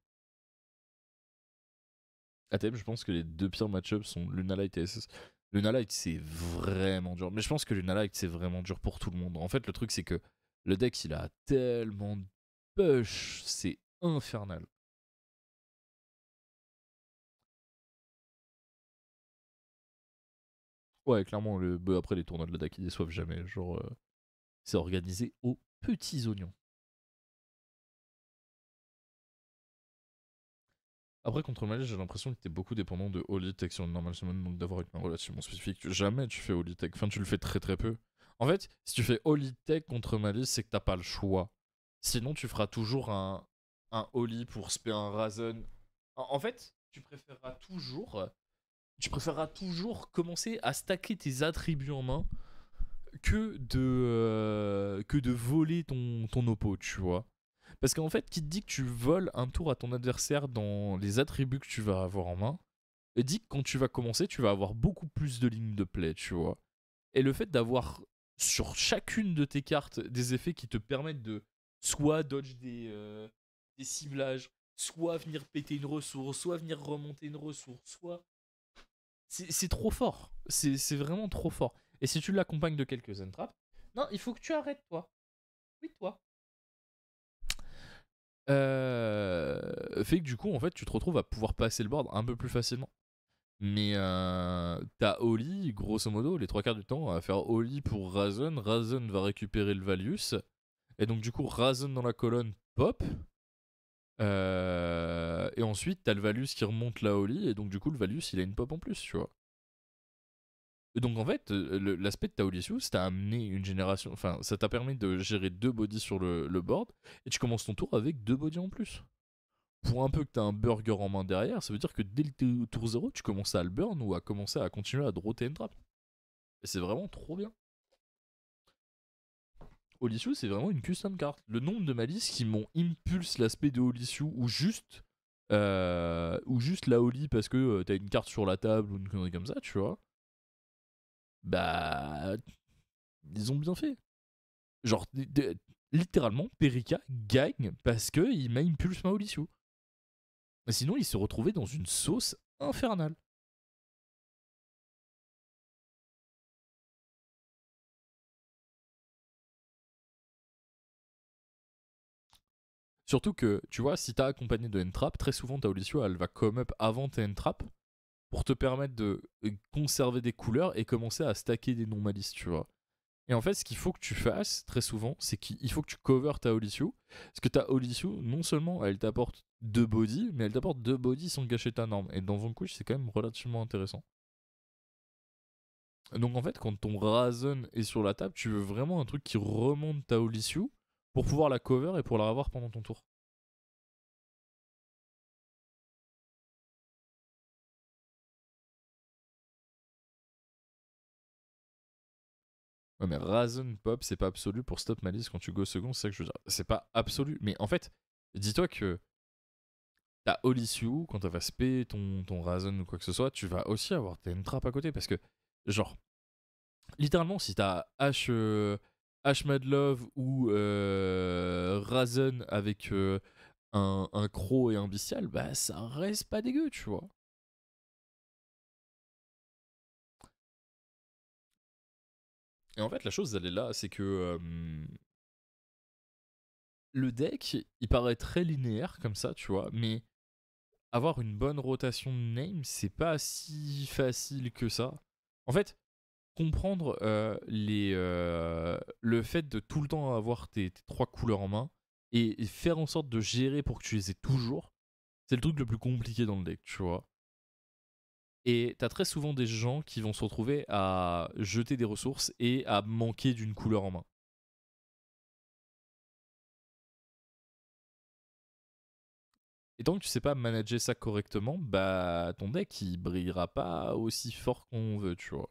À thème, je pense que les deux pires match-ups sont Lunalight et SS. Lunalight, c'est vraiment dur. Mais je pense que Lunalight, c'est vraiment dur pour tout le monde. En fait, le truc, c'est que le deck, il a tellement de push. C'est infernal. Ouais, clairement, après, les tournois de la deck, ils déçoivent jamais. Genre, c'est organisé aux petits oignons. Après, contre Mali, j'ai l'impression que t'es beaucoup dépendant de Holy Tech sur une normal summon, donc d'avoir une main relativement spécifique. Jamais tu fais Holy Tech. Enfin, tu le fais très très peu. En fait, si tu fais Holy Tech contre Mali, c'est que t'as pas le choix. Sinon, tu feras toujours un Holy pour spé un Razen. En fait, tu préféreras toujours commencer à stacker tes attributs en main que de voler ton oppo, tu vois. Parce qu'en fait, qui te dit que tu voles un tour à ton adversaire dans les attributs que tu vas avoir en main, et dit que quand tu vas commencer, tu vas avoir beaucoup plus de lignes de play, tu vois. Et le fait d'avoir sur chacune de tes cartes des effets qui te permettent de soit dodge des ciblages, soit venir péter une ressource, soit venir remonter une ressource, soit... C'est trop fort. C'est vraiment trop fort. Et si tu l'accompagnes de quelques entraps, non, il faut que tu arrêtes, toi. Oui, toi. Fait que du coup, en fait, tu te retrouves à pouvoir passer le board un peu plus facilement. Mais t'as Oli, grosso modo, les trois quarts du temps, à faire Oli pour Razen. Razen va récupérer le Valius. Et donc, du coup, Razen dans la colonne, pop. Et ensuite, t'as le Valius qui remonte la Oli. Et donc, du coup, le Valius, il a une pop en plus, tu vois. Et donc, en fait, l'aspect de Taolisius, ça t'a amené une génération. Enfin, ça t'a permis de gérer deux bodies sur le board. Et tu commences ton tour avec deux bodies en plus. Pour un peu que t'as un burger en main derrière, ça veut dire que dès le tour 0, tu commences à le burn ou à commencer à continuer à draw tes trap. Et c'est vraiment trop bien. Olysio, c'est vraiment une custom carte. Le nombre de malices qui m'ont impulse l'aspect de Olysio ou juste la Oli parce que t'as une carte sur la table ou une connerie comme ça, tu vois. Bah, ils ont bien fait. Genre, littéralement, Perika gagne parce qu'il m'a impulse ma Olysio. Sinon, il se retrouvait dans une sauce infernale. Surtout que, tu vois, si t'as accompagné de N-Trap, très souvent ta Olysio, elle va come up avant tes N-Trap pour te permettre de conserver des couleurs et commencer à stacker des non-malices, tu vois. Et en fait, ce qu'il faut que tu fasses, très souvent, c'est qu'il faut que tu cover ta Olysio. Parce que ta Olysio, non seulement elle t'apporte deux bodies, mais elle t'apporte deux bodies sans gâcher ta norme. Et dans Vanquish, c'est quand même relativement intéressant. Donc en fait, quand ton Razen est sur la table, tu veux vraiment un truc qui remonte ta Olysio pour pouvoir la cover et pour la revoir pendant ton tour. Ouais, mais Razen Pop, c'est pas absolu pour stop ma liste quand tu go second, c'est ça que je veux dire. C'est pas absolu. Mais en fait, dis-toi que t'as Olisiu, quand elle va spé ton Razen ou quoi que ce soit, tu vas aussi avoir tes N-Trap à côté. Parce que, genre, littéralement, si t'as H Madlove ou Razen avec un Croc et un Bestial, bah ça reste pas dégueu, tu vois. Et en fait, la chose, elle est là, c'est que le deck, il paraît très linéaire comme ça, tu vois, mais avoir une bonne rotation de name, c'est pas si facile que ça. En fait, comprendre le fait de tout le temps avoir tes trois couleurs en main et faire en sorte de gérer pour que tu les aies toujours, c'est le truc le plus compliqué dans le deck, tu vois. Et t'as très souvent des gens qui vont se retrouver à jeter des ressources et à manquer d'une couleur en main. Et tant que tu sais pas manager ça correctement, bah ton deck il brillera pas aussi fort qu'on veut, tu vois.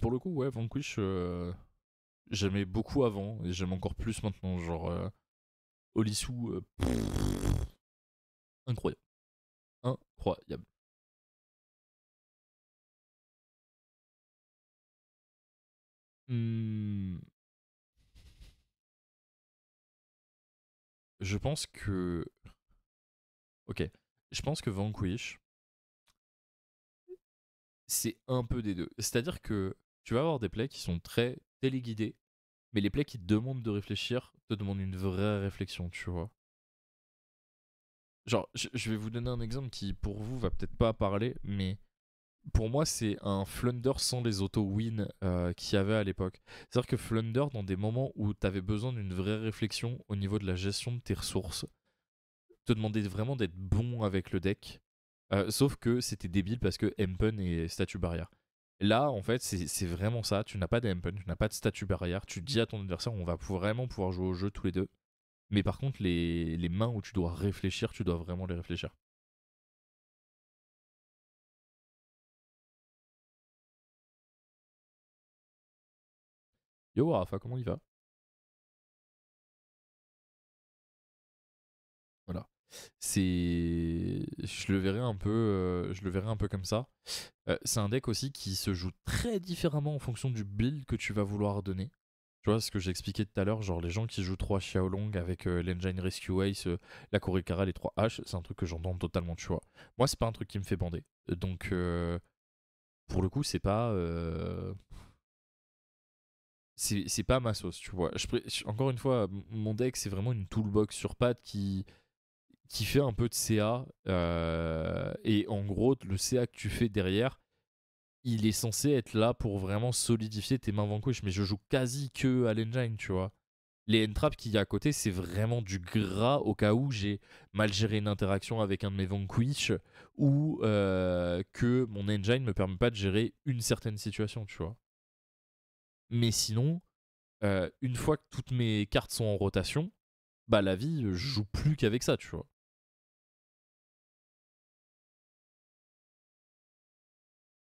Pour le coup, ouais, Vanquish, j'aimais beaucoup avant et j'aime encore plus maintenant. Genre, Olisu, incroyable. Incroyable. Hmm, je pense que. Ok. Je pense que Vanquish, c'est un peu des deux. C'est-à-dire que tu vas avoir des plays qui sont très téléguidés, mais les plays qui te demandent de réfléchir te demandent une vraie réflexion, tu vois. Genre, je vais vous donner un exemple qui, pour vous, va peut-être pas parler, mais pour moi, c'est un Flunder sans les auto-win qu'il y avait à l'époque. C'est-à-dire que Flunder, dans des moments où tu avais besoin d'une vraie réflexion au niveau de la gestion de tes ressources, te demandait vraiment d'être bon avec le deck. Sauf que c'était débile parce que Empen et statut barrière. Là, en fait, c'est vraiment ça. Tu n'as pas d'Empen, tu n'as pas de statut barrière. Tu dis à ton adversaire, on va vraiment pouvoir jouer au jeu tous les deux. Mais par contre, les mains où tu dois réfléchir, tu dois vraiment les réfléchir. Yo, Rafa, comment il va? Voilà. Je le verrais un peu, je le verrais un peu comme ça. C'est un deck aussi qui se joue très différemment en fonction du build que tu vas vouloir donner. Tu vois ce que j'ai expliqué tout à l'heure, genre les gens qui jouent 3 Xiaolong avec l'Engine Rescue Ace, la Korikara, les 3 H, c'est un truc que j'entends totalement, tu vois. Moi, c'est pas un truc qui me fait bander. Donc, pour le coup, c'est pas ma sauce, tu vois. Encore une fois, mon deck, c'est vraiment une toolbox sur pattes qui fait un peu de CA. Et en gros, le CA que tu fais derrière, il est censé être là pour vraiment solidifier tes mains vanquish. Mais je joue quasi que à l'engine, tu vois. Les N-Traps qu'il y a à côté, c'est vraiment du gras au cas où j'ai mal géré une interaction avec un de mes vanquish ou que mon engine me permet pas de gérer une certaine situation, tu vois. Mais sinon, une fois que toutes mes cartes sont en rotation, bah la vie, je joue plus qu'avec ça, tu vois.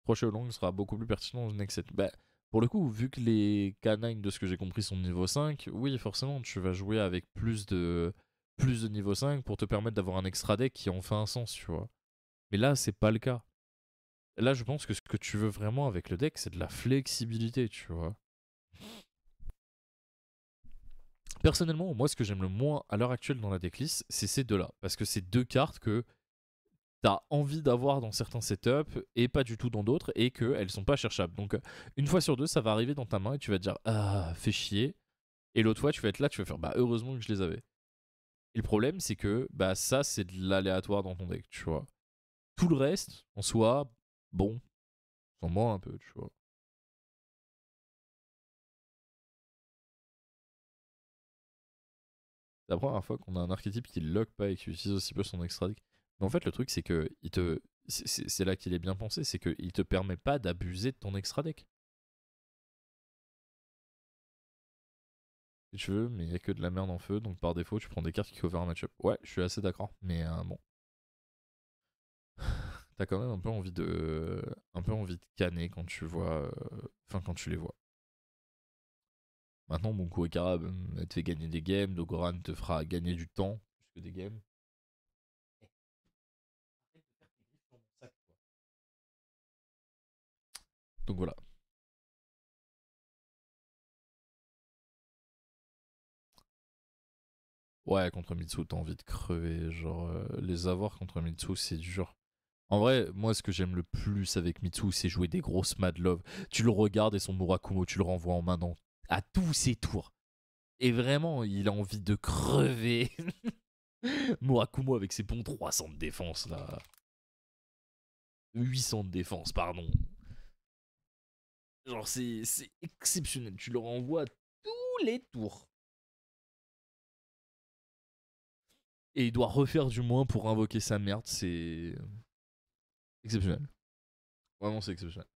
Crochet au long sera beaucoup plus pertinent dans next set. Bah, pour le coup, vu que les canines, de ce que j'ai compris, sont niveau 5, oui, forcément, tu vas jouer avec plus de niveau 5 pour te permettre d'avoir un extra deck qui en fait un sens, tu vois. Mais là, c'est pas le cas. Là, je pense que ce que tu veux vraiment avec le deck, c'est de la flexibilité, tu vois. Personnellement, moi, ce que j'aime le moins à l'heure actuelle dans la decklist, c'est ces deux-là. Parce que c'est deux cartes que t'as envie d'avoir dans certains setups et pas du tout dans d'autres et qu'elles sont pas cherchables. Donc une fois sur deux, ça va arriver dans ta main et tu vas te dire ah, fais chier. Et l'autre fois, tu vas être là, tu vas faire bah heureusement que je les avais. Et le problème, c'est que bah ça, c'est de l'aléatoire dans ton deck, tu vois. Tout le reste, en soi, bon, s'en branle un peu, tu vois. C'est la première fois qu'on a un archétype qui lock pas et qui utilise aussi peu son extra deck. Mais en fait, le truc, c'est que c'est là qu'il est bien pensé, c'est qu'il te permet pas d'abuser de ton extra deck. Si tu veux, mais il n'y a que de la merde en feu, donc par défaut, tu prends des cartes qui cover un match-up. Ouais, je suis assez d'accord, mais bon. t'as quand même un peu envie de canner quand tu vois, enfin quand tu les vois. Maintenant, bon, Kurikara, elle te fait gagner des games, Dogoran te fera gagner du temps plus que des games. Donc voilà. Ouais, contre Mitsu, t'as envie de crever. Genre, les avoir contre Mitsu, c'est dur. En vrai, moi, ce que j'aime le plus avec Mitsu, c'est jouer des grosses Mad Love. Tu le regardes et son Murakumo, tu le renvoies en main à tous ses tours. Et vraiment, il a envie de crever. Murakumo avec ses bons 300 de défense, là. 800 de défense, pardon. Genre, c'est exceptionnel. Tu le renvoies tous les tours. Et il doit refaire du moins pour invoquer sa merde. C'est exceptionnel. Vraiment, c'est exceptionnel.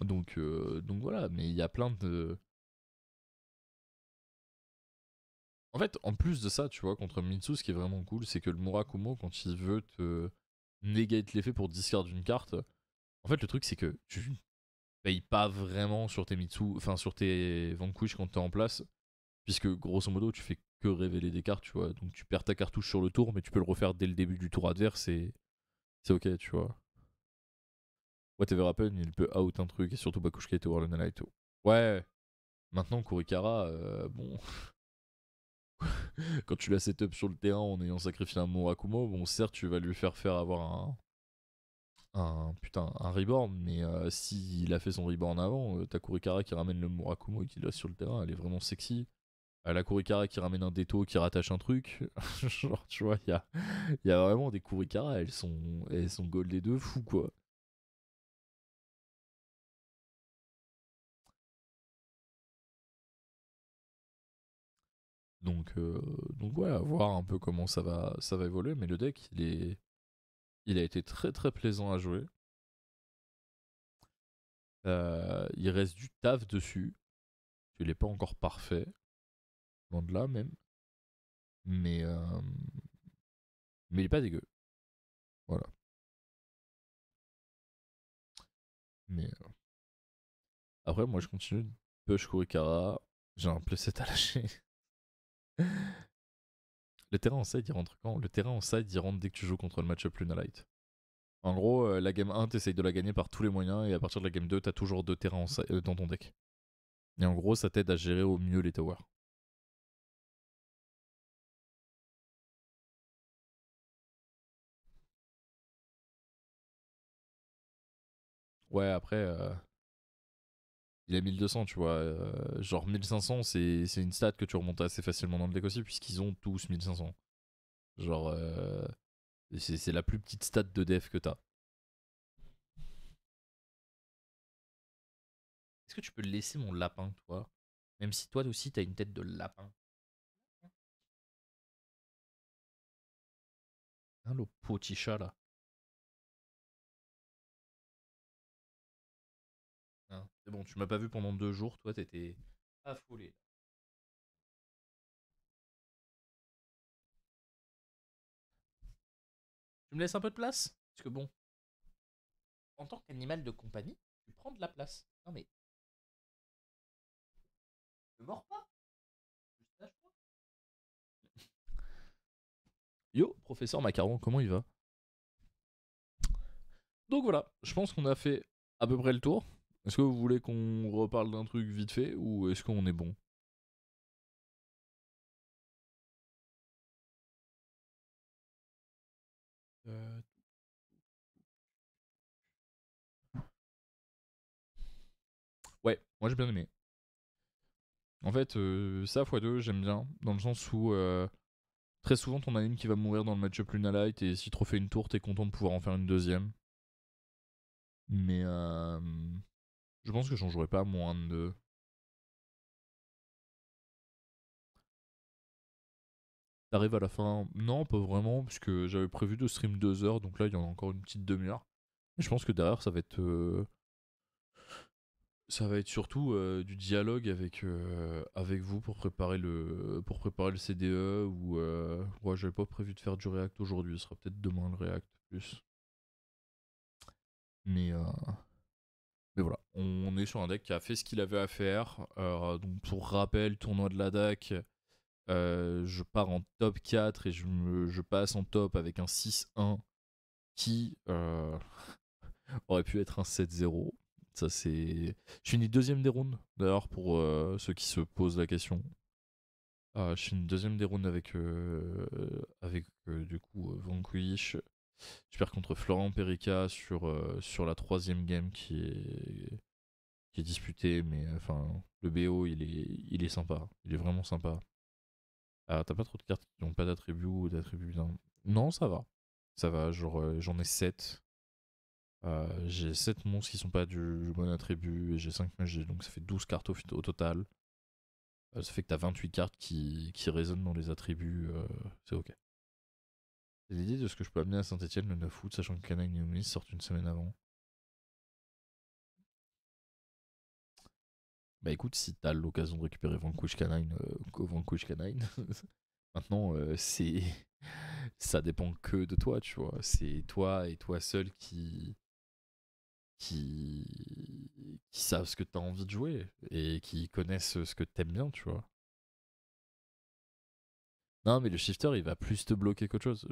Donc voilà, mais il y a plein de. En fait, en plus de ça, tu vois, contre Mitsu, ce qui est vraiment cool, c'est que le Murakumo, quand il veut te negate l'effet pour discard une carte, en fait, le truc, c'est que tu payes pas vraiment sur tes Mitsu, enfin sur tes Vanquish quand t'es en place, puisque grosso modo, tu fais que révéler des cartes, tu vois. Donc tu perds ta cartouche sur le tour, mais tu peux le refaire dès le début du tour adverse et c'est ok, tu vois. Whatever happen, il peut out un truc et surtout Bakushka et World Night. Ouais, maintenant Kurikara, bon, quand tu l'as setup sur le terrain en ayant sacrifié un Murakumo, bon, certes, tu vas lui faire avoir un reborn, mais s'il a fait son reborn avant, t'as Kurikara qui ramène le Murakumo et qui le laisse sur le terrain, elle est vraiment sexy. La Kurikara qui ramène un Deto qui rattache un truc. Genre, tu vois, il y a vraiment des Kurikara, elles sont goldées de fou, quoi. Donc voilà, voir un peu comment ça va évoluer, mais le deck, il a été très très plaisant à jouer. Il reste du taf dessus. Il n'est pas encore parfait, loin de là même. Mais, euh, mais il est pas dégueu. Voilà. Mais après, moi je continue de push Kurikara. J'ai un playset à lâcher. Le terrain en side, il rentre quand? Le terrain en side, il rentre dès que tu joues contre le match-up Luna Light. En gros, la game 1, t'essayes de la gagner par tous les moyens, et à partir de la game 2, t'as toujours 2 terrains dans ton deck. Et en gros, ça t'aide à gérer au mieux les towers. Ouais, après, il est 1200, tu vois. Genre 1500, c'est une stat que tu remontes assez facilement dans le deck aussi, puisqu'ils ont tous 1500. Genre, c'est la plus petite stat de def que t'as. Est-ce que tu peux laisser mon lapin, toi? Même si toi aussi, t'as une tête de lapin. Hein, le petit chat, là. Hein, c'est bon, tu m'as pas vu pendant 2 jours, toi, t'étais affolé. Tu me laisses un peu de place? Parce que bon, en tant qu'animal de compagnie, tu prends de la place. Non mais, ne mords pas. Juste lâche-moi. Yo, professeur Macaron, comment il va? Donc voilà, je pense qu'on a fait à peu près le tour. Est-ce que vous voulez qu'on reparle d'un truc vite fait ou est-ce qu'on est bon? Euh, Ouais, moi j'ai bien aimé. En fait, ça x2, j'aime bien, dans le sens où très souvent t'en as une qui va mourir dans le match-up Luna Light et si tu refais une tour, t'es content de pouvoir en faire une deuxième. Mais je pense que j'en jouerai pas moins de. T'arrives à la fin? Non, pas vraiment, puisque j'avais prévu de stream 2 heures, donc là il y en a encore une petite demi-heure. Et je pense que derrière ça va être. Ça va être surtout du dialogue avec vous pour préparer le CDE ou ouais, j'avais pas prévu de faire du React aujourd'hui, ce sera peut-être demain le React plus. Mais, euh, mais voilà, on est sur un deck qui a fait ce qu'il avait à faire. Donc pour rappel, tournoi de la DAC, je pars en top 4 et je passe en top avec un 6-1 qui aurait pu être un 7-0. Ça c'est. Je finis deuxième des rounds, d'ailleurs, pour ceux qui se posent la question. Je finis deuxième des rounds avec du coup Vanquish. Je perds contre Florent Perica sur la troisième game qui est disputée, mais enfin, le BO il est sympa, il est vraiment sympa. T'as pas trop de cartes qui n'ont pas d'attributs ou d'attributs bien. Non, ça va. Ça va, genre j'en ai 7. J'ai 7 monstres qui sont pas du bon attribut et j'ai 5 magies, donc ça fait 12 cartes au total. Ça fait que t'as 28 cartes qui résonnent dans les attributs, c'est ok. J'ai l'idée de ce que je peux amener à Saint-Etienne le 9 août, sachant que Canaille et Omnis sortent une semaine avant. Bah écoute, si t'as l'occasion de récupérer Vanquish Canine, Vanquish Canine. Maintenant, ça dépend que de toi, tu vois. C'est toi et toi seul qui savent ce que t'as envie de jouer et qui connaissent ce que t'aimes bien, tu vois. Non, mais le shifter, il va plus te bloquer qu'autre chose.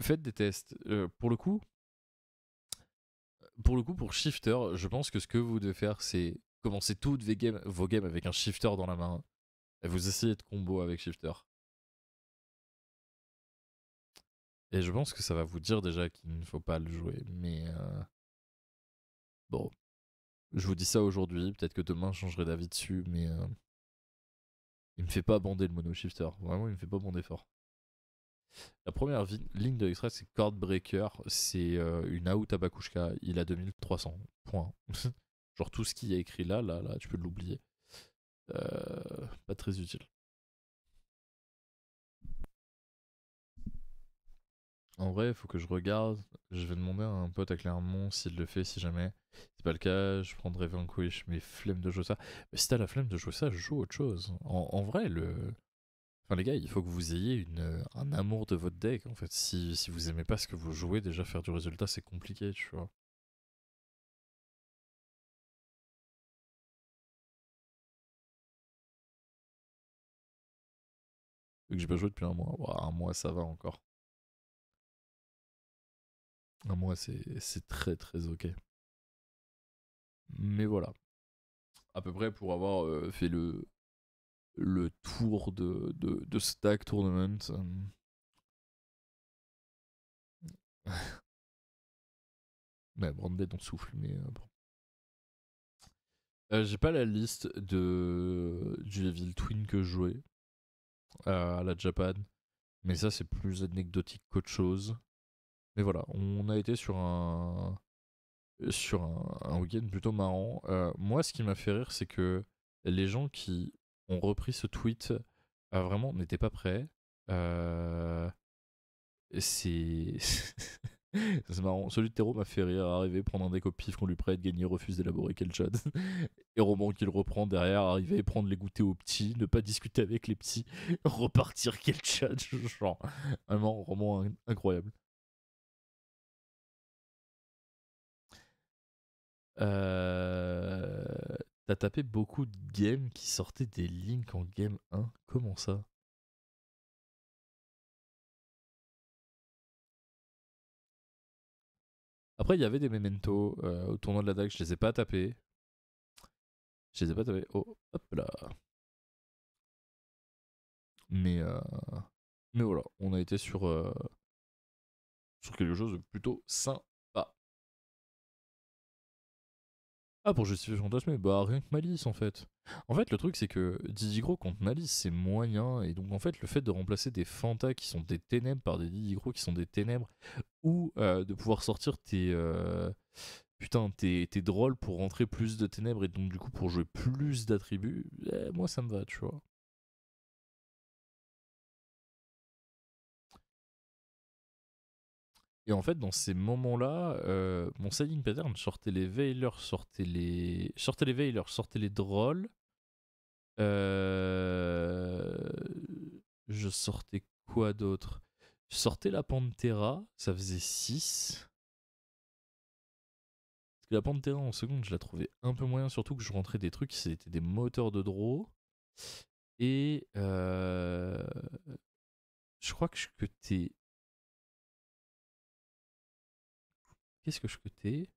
Faites des tests. Pour shifter, je pense que ce que vous devez faire, c'est commencer toutes vos games avec un shifter dans la main et vous essayez de combo avec shifter. Et je pense que ça va vous dire déjà qu'il ne faut pas le jouer. Mais bon, je vous dis ça aujourd'hui. Peut-être que demain, je changerai d'avis dessus. Mais il me fait pas bander le mono shifter. Vraiment, il me fait pas bander fort. La première ligne de l'extrait, c'est Cordbreaker. C'est une out à Bakushka. Il a 2300 points. Genre tout ce qui est écrit là, tu peux l'oublier. Pas très utile. En vrai, il faut que je regarde. Je vais demander à un pote à Clermont s'il le fait, si jamais. Si c'est pas le cas, je prendrai Vanquish, mais flemme de jouer ça. Mais si t'as la flemme de jouer ça, je joue autre chose. En vrai, enfin, les gars, il faut que vous ayez un amour de votre deck. En fait, si vous aimez pas ce que vous jouez, déjà faire du résultat, c'est compliqué, tu vois. Vu que j'ai pas joué depuis un mois. Ouah, un mois, ça va encore. Un mois, c'est très très ok. Mais voilà. À peu près pour avoir fait le tour de Stack Tournament. Ouais, Branded, on souffle, mais bon. J'ai pas la liste du Evil Twin que je jouais à la Japan, mais ça c'est plus anecdotique qu'autre chose. Mais voilà, on a été sur un week-end plutôt marrant. Moi, ce qui m'a fait rire, c'est que les gens qui ont repris ce tweet vraiment n'étaient pas prêts. Euh, c'est c'est marrant. Celui de Tero m'a fait rire, arriver, prendre un deck au pif qu'on lui prête, gagner, refuse d'élaborer quel chat. Et Roman qui le reprend derrière, arriver, prendre les goûters aux petits, ne pas discuter avec les petits, repartir quel chat. Genre, vraiment, Roman incroyable. Euh... T'as tapé beaucoup de games qui sortaient des links en game 1. Comment ça? Après, il y avait des mementos au tournoi de la DAG, je les ai pas tapés. Je les ai pas tapés. Oh, hop là. Mais, euh, mais voilà, on a été sur quelque chose de plutôt sympa. Ah, pour justifier fantasmer, bah rien que Malice en fait. En fait, le truc c'est que Didigro contre Malice c'est moyen, et donc en fait, le fait de remplacer des Fantas qui sont des ténèbres par des Didigro qui sont des ténèbres, ou de pouvoir sortir tes drôles pour rentrer plus de ténèbres et donc du coup pour jouer plus d'attributs, moi ça me va, tu vois. Et en fait, dans ces moments-là, mon siding pattern sortait les veilers, sortait les drôles. Euh, Je sortais quoi d'autre? Je sortais la Pantera, ça faisait 6. Parce que la Pantera en seconde, je la trouvais un peu moyen, surtout que je rentrais des trucs, c'était des moteurs de draw. Et je crois que je cutais. Qu'est-ce que je cutais?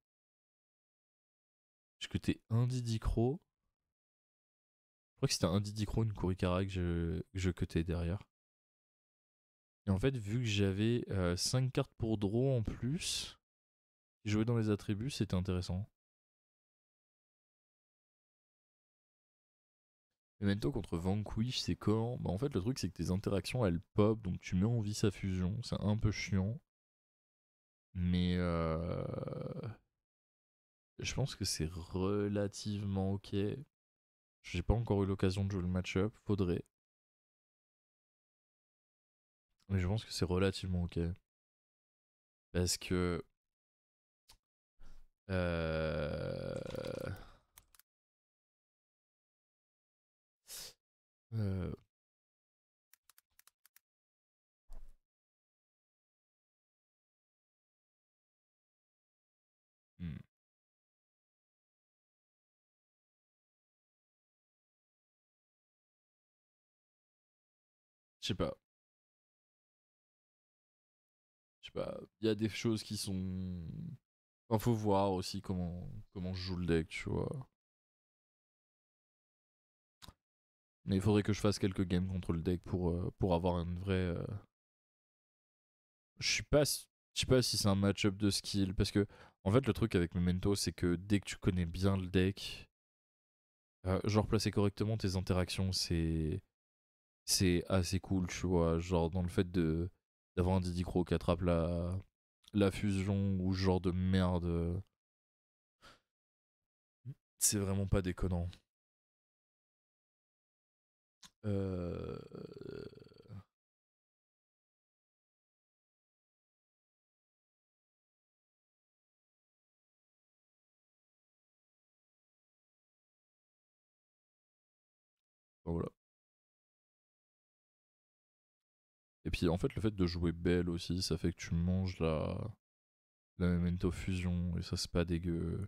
Je cutais un Didicro. Je crois que c'était un Didicro, une Kurikara que je cutais derrière. Et en fait, vu que j'avais 5 cartes pour draw en plus, qui jouaient dans les attributs, c'était intéressant. Memento contre Vanquish, c'est quand? Bah en fait, le truc, c'est que tes interactions, elles pop, donc tu mets en vie sa fusion. C'est un peu chiant. Mais je pense que c'est relativement ok. J'ai pas encore eu l'occasion de jouer le match-up, faudrait. Mais je pense que c'est relativement ok. Parce que. Euh, euh, hmm, je sais pas. Je sais pas. Il y a des choses qui sont. Enfin, faut voir aussi comment je joue le deck, tu vois. Mais il faudrait que je fasse quelques games contre le deck pour avoir une vraie. Je sais pas si c'est un match-up de skill. Parce que, en fait, le truc avec Memento, c'est que dès que tu connais bien le deck, genre placer correctement tes interactions, c'est assez cool, tu vois. Genre, dans le fait d'avoir un Diddy Crow qui attrape la fusion ou ce genre de merde, c'est vraiment pas déconnant. Euh... Voilà. Et puis en fait, le fait de jouer belle aussi, ça fait que tu manges la Memento Fusion et ça, c'est pas dégueu.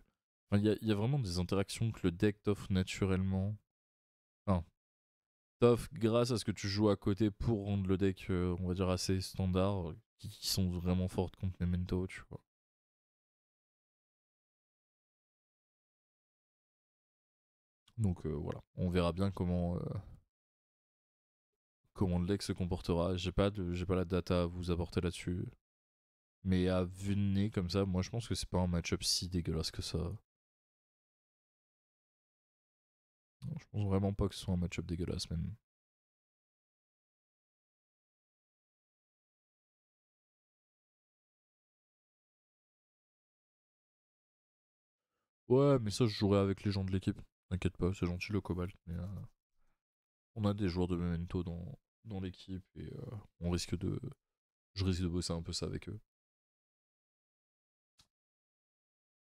Enfin, il y a vraiment des interactions que le deck t'offre naturellement. Enfin, t'offre grâce à ce que tu joues à côté pour rendre le deck, on va dire, assez standard, qui sont vraiment fortes contre Memento, tu vois. Donc voilà, on verra bien comment le deck se comportera. J'ai pas la data à vous apporter là-dessus. Mais à vue de nez comme ça, moi je pense que c'est pas un match-up si dégueulasse que ça. Non, je pense vraiment pas que ce soit un match-up dégueulasse même. Ouais, mais ça je jouerai avec les gens de l'équipe. T'inquiète pas, c'est gentil le Cobalt. Mais on a des joueurs de Memento dans l'équipe et je risque de bosser un peu ça avec eux.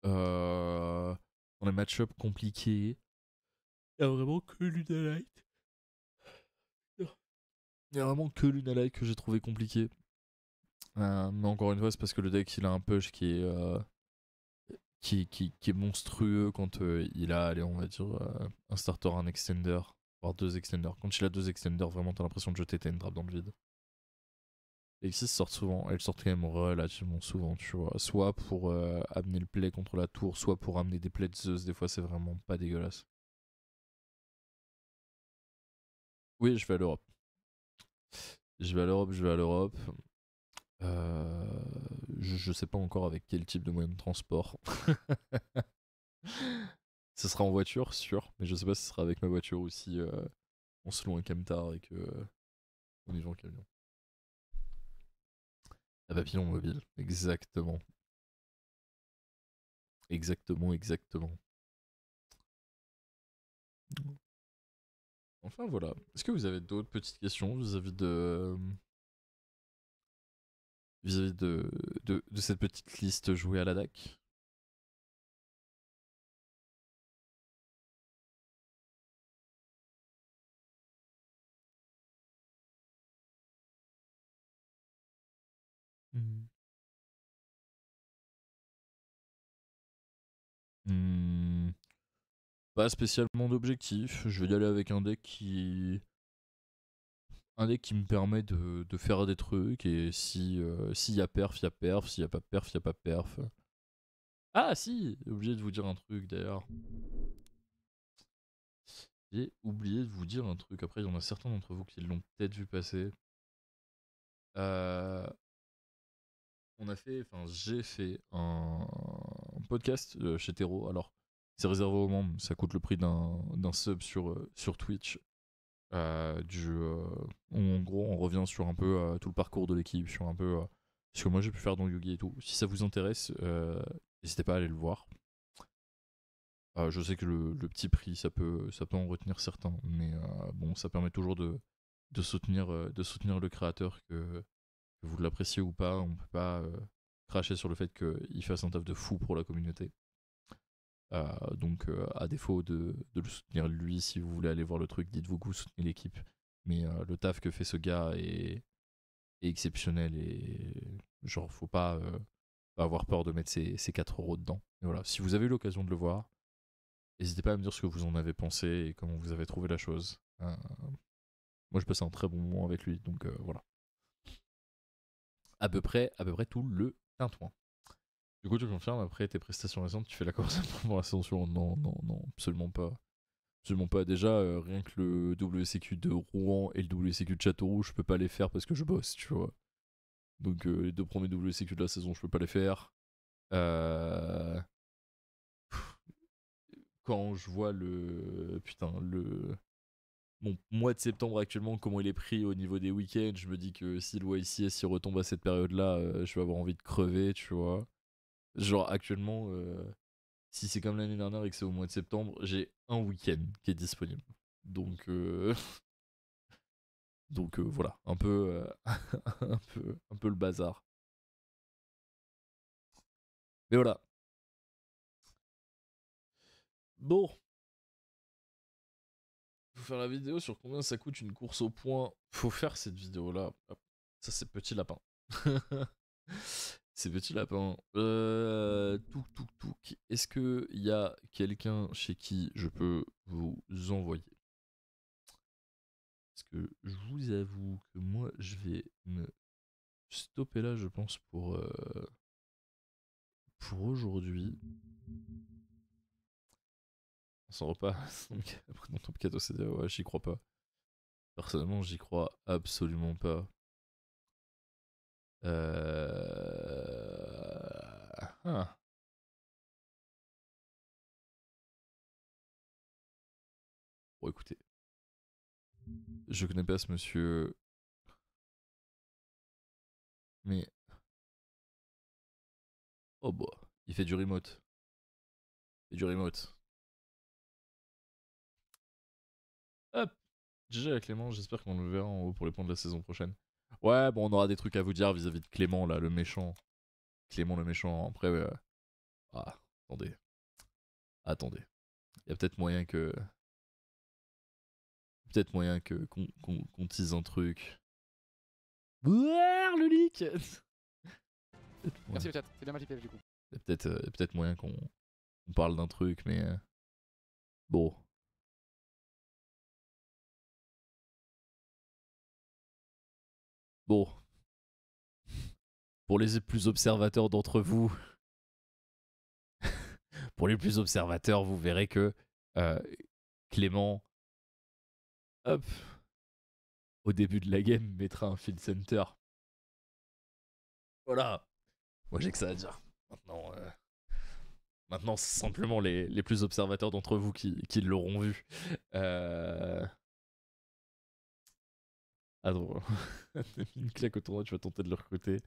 Dans les match-up compliqués, il y a vraiment que Lunalight. Il y a vraiment que Lunalight que j'ai trouvé compliqué. Mais encore une fois, c'est parce que le deck il a un push qui est monstrueux quand il a, allez, on va dire, un starter, un extender, voire deux extenders. Quand il a deux extenders, vraiment t'as l'impression de jeter une trappe dans le vide. Les X6 sortent souvent, elles sortent quand même relativement souvent, tu vois. Soit pour amener le play contre la tour, soit pour amener des plays de Zeus, des fois c'est vraiment pas dégueulasse. Oui, je vais à l'Europe. Je vais à l'Europe, je vais à l'Europe. Euh, je sais pas encore avec quel type de moyen de transport. Ce sera en voiture, sûr, mais je sais pas si ce sera avec ma voiture ou si on se loue un camtar et que on y va en camion. Un papillon mobile, exactement. Exactement, exactement. Enfin voilà. Est-ce que vous avez d'autres petites questions vis-à-vis vis-à-vis de cette petite liste jouée à la DAC? Hmm. Hmm, pas spécialement d'objectif. Je vais y aller avec un deck qui me permet de faire des trucs et si s'il y a perf, il y a perf, s'il y a pas perf, il y a pas perf. Ah si, j'ai oublié de vous dire un truc d'ailleurs. J'ai oublié de vous dire un truc. Après, il y en a certains d'entre vous qui l'ont peut-être vu passer. Euh, j'ai fait un podcast chez Tero. Alors, c'est réservé aux membres, ça coûte le prix d'un sub sur Twitch. Où en gros, on revient sur un peu tout le parcours de l'équipe, sur un peu ce que moi j'ai pu faire dans Yugi et tout. Si ça vous intéresse, n'hésitez pas à aller le voir. Je sais que le petit prix, ça peut en retenir certains, mais bon, ça permet toujours de soutenir le créateur, que vous l'appréciez ou pas. On peut pas cracher sur le fait qu'il fasse un taf de fou pour la communauté. Donc, à défaut de le soutenir lui, si vous voulez aller voir le truc, dites-vous que vous soutenez l'équipe. Mais le taf que fait ce gars est exceptionnel et genre, faut pas avoir peur de mettre ses 4 € dedans. Et voilà, si vous avez eu l'occasion de le voir, n'hésitez pas à me dire ce que vous en avez pensé et comment vous avez trouvé la chose. Moi, je passais un très bon moment avec lui, donc voilà. À peu près tout le tintouin. Du coup, tu confirmes, après tes prestations récentes, tu fais la course pour l'ascension? Non, non, non, absolument pas. Absolument pas. Déjà, rien que le WCQ de Rouen et le WCQ de Châteauroux, je peux pas les faire parce que je bosse, tu vois. Donc, les 2 premiers WCQ de la saison, je peux pas les faire. Euh... Quand je vois le. Putain, le. Mon mois de septembre actuellement, comment il est pris au niveau des week-ends, je me dis que si le YCS y retombe à cette période-là, je vais avoir envie de crever, tu vois. Genre, actuellement, si c'est comme l'année dernière et que c'est au mois de septembre, j'ai un week-end qui est disponible. Donc, voilà, un peu, un peu le bazar. Mais voilà. Bon, faut faire la vidéo sur combien ça coûte une course au point. Faut faire cette vidéo-là. Hop. Ça, c'est Petit Lapin. C'est Petit Lapin. Touc. Est-ce qu'il y a quelqu'un chez qui je peux vous envoyer? Parce que je vous avoue que moi, je vais me stopper là, je pense, pour aujourd'hui. Sans repas, après mon top 4 au CDA, ouais, j'y crois pas. Personnellement, j'y crois absolument pas. Ah. Bon, écoutez, je connais pas ce monsieur, mais oh bah, il fait du remote. Il fait du remote. Hop, GG à Clément, j'espère qu'on le verra en haut pour les points de la saison prochaine. Ouais, bon, on aura des trucs à vous dire vis-à-vis de Clément, là, le méchant. Clément le méchant, après, ah, attendez. Il y a peut-être moyen que. Peut-être moyen qu'on tease un truc. Bouah, le leak. Merci le chat, c'est bien ma du coup. Il y a peut-être moyen qu'on parle d'un truc, mais bon. Bon. Pour les plus observateurs d'entre vous, vous verrez que euh, Clément, hop, au début de la game, mettra un field center. Voilà. Moi, j'ai que ça à dire. Maintenant, c'est simplement les plus observateurs d'entre vous qui l'auront vu. Attends, t'as mis une claque au tournoi, tu vas tenter de le recruter.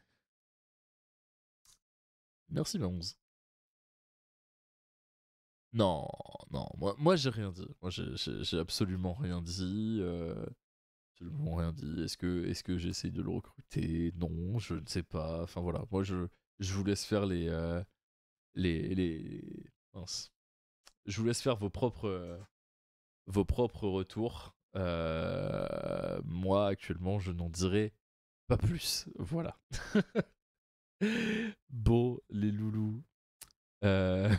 Merci, ma 11. Non, non, moi j'ai rien dit. Moi j'ai absolument rien dit. absolument rien dit. Est-ce que j'essaye de le recruter? Non, je ne sais pas. Enfin voilà, moi je vous laisse faire mince. Je vous laisse faire vos propres retours. Moi actuellement, je n'en dirai pas plus. Voilà. Bon, les loulous. Euh,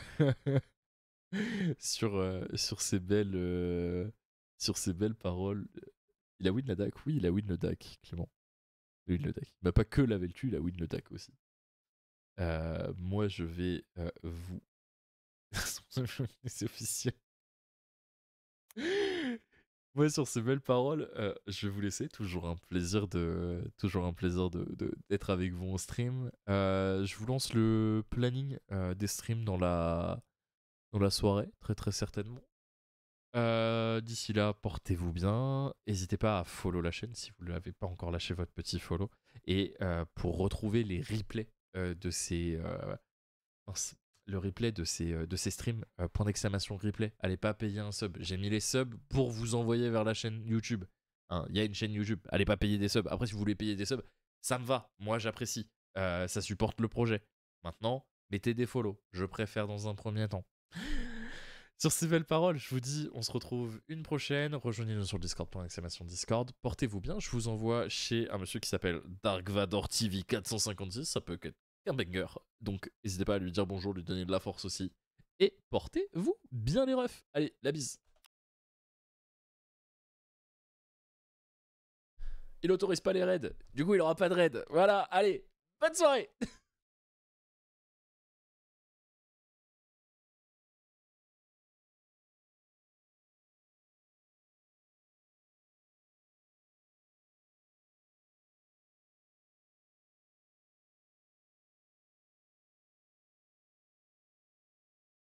sur ces belles paroles. Il a win la DAC? Oui, il a win le DAC, Clément. Il a win le DAC. Il m'a pas que lavé le cul, il a win le DAC aussi. Moi, je vais vous. C'est officiel. Moi, sur ces belles paroles, je vais vous laisser. Toujours un plaisir d'être avec vous en stream. Je vous lance le planning des streams dans la soirée, très très certainement. D'ici là, portez-vous bien. N'hésitez pas à follow la chaîne si vous ne l'avez pas encore lâché votre petit follow. Et pour retrouver les replays de ces. Le replay de ces streams, point d'exclamation replay. Allez pas payer un sub. J'ai mis les subs pour vous envoyer vers la chaîne YouTube. Il y a une chaîne YouTube. Allez pas payer des subs. Après, si vous voulez payer des subs, ça me va. Moi, j'apprécie. Ça supporte le projet. Maintenant, mettez des follow. Je préfère dans un premier temps. Sur ces belles paroles, je vous dis, on se retrouve une prochaine. Rejoignez-nous sur le Discord, point d'exclamation Discord. Portez-vous bien. Je vous envoie chez un monsieur qui s'appelle Dark Vador TV 456. Ça peut être un banger. Donc, n'hésitez pas à lui dire bonjour, lui donner de la force aussi. Et portez-vous bien les refs. Allez, la bise. Il autorise pas les raids. Du coup, il aura pas de raid. Voilà, allez, bonne soirée.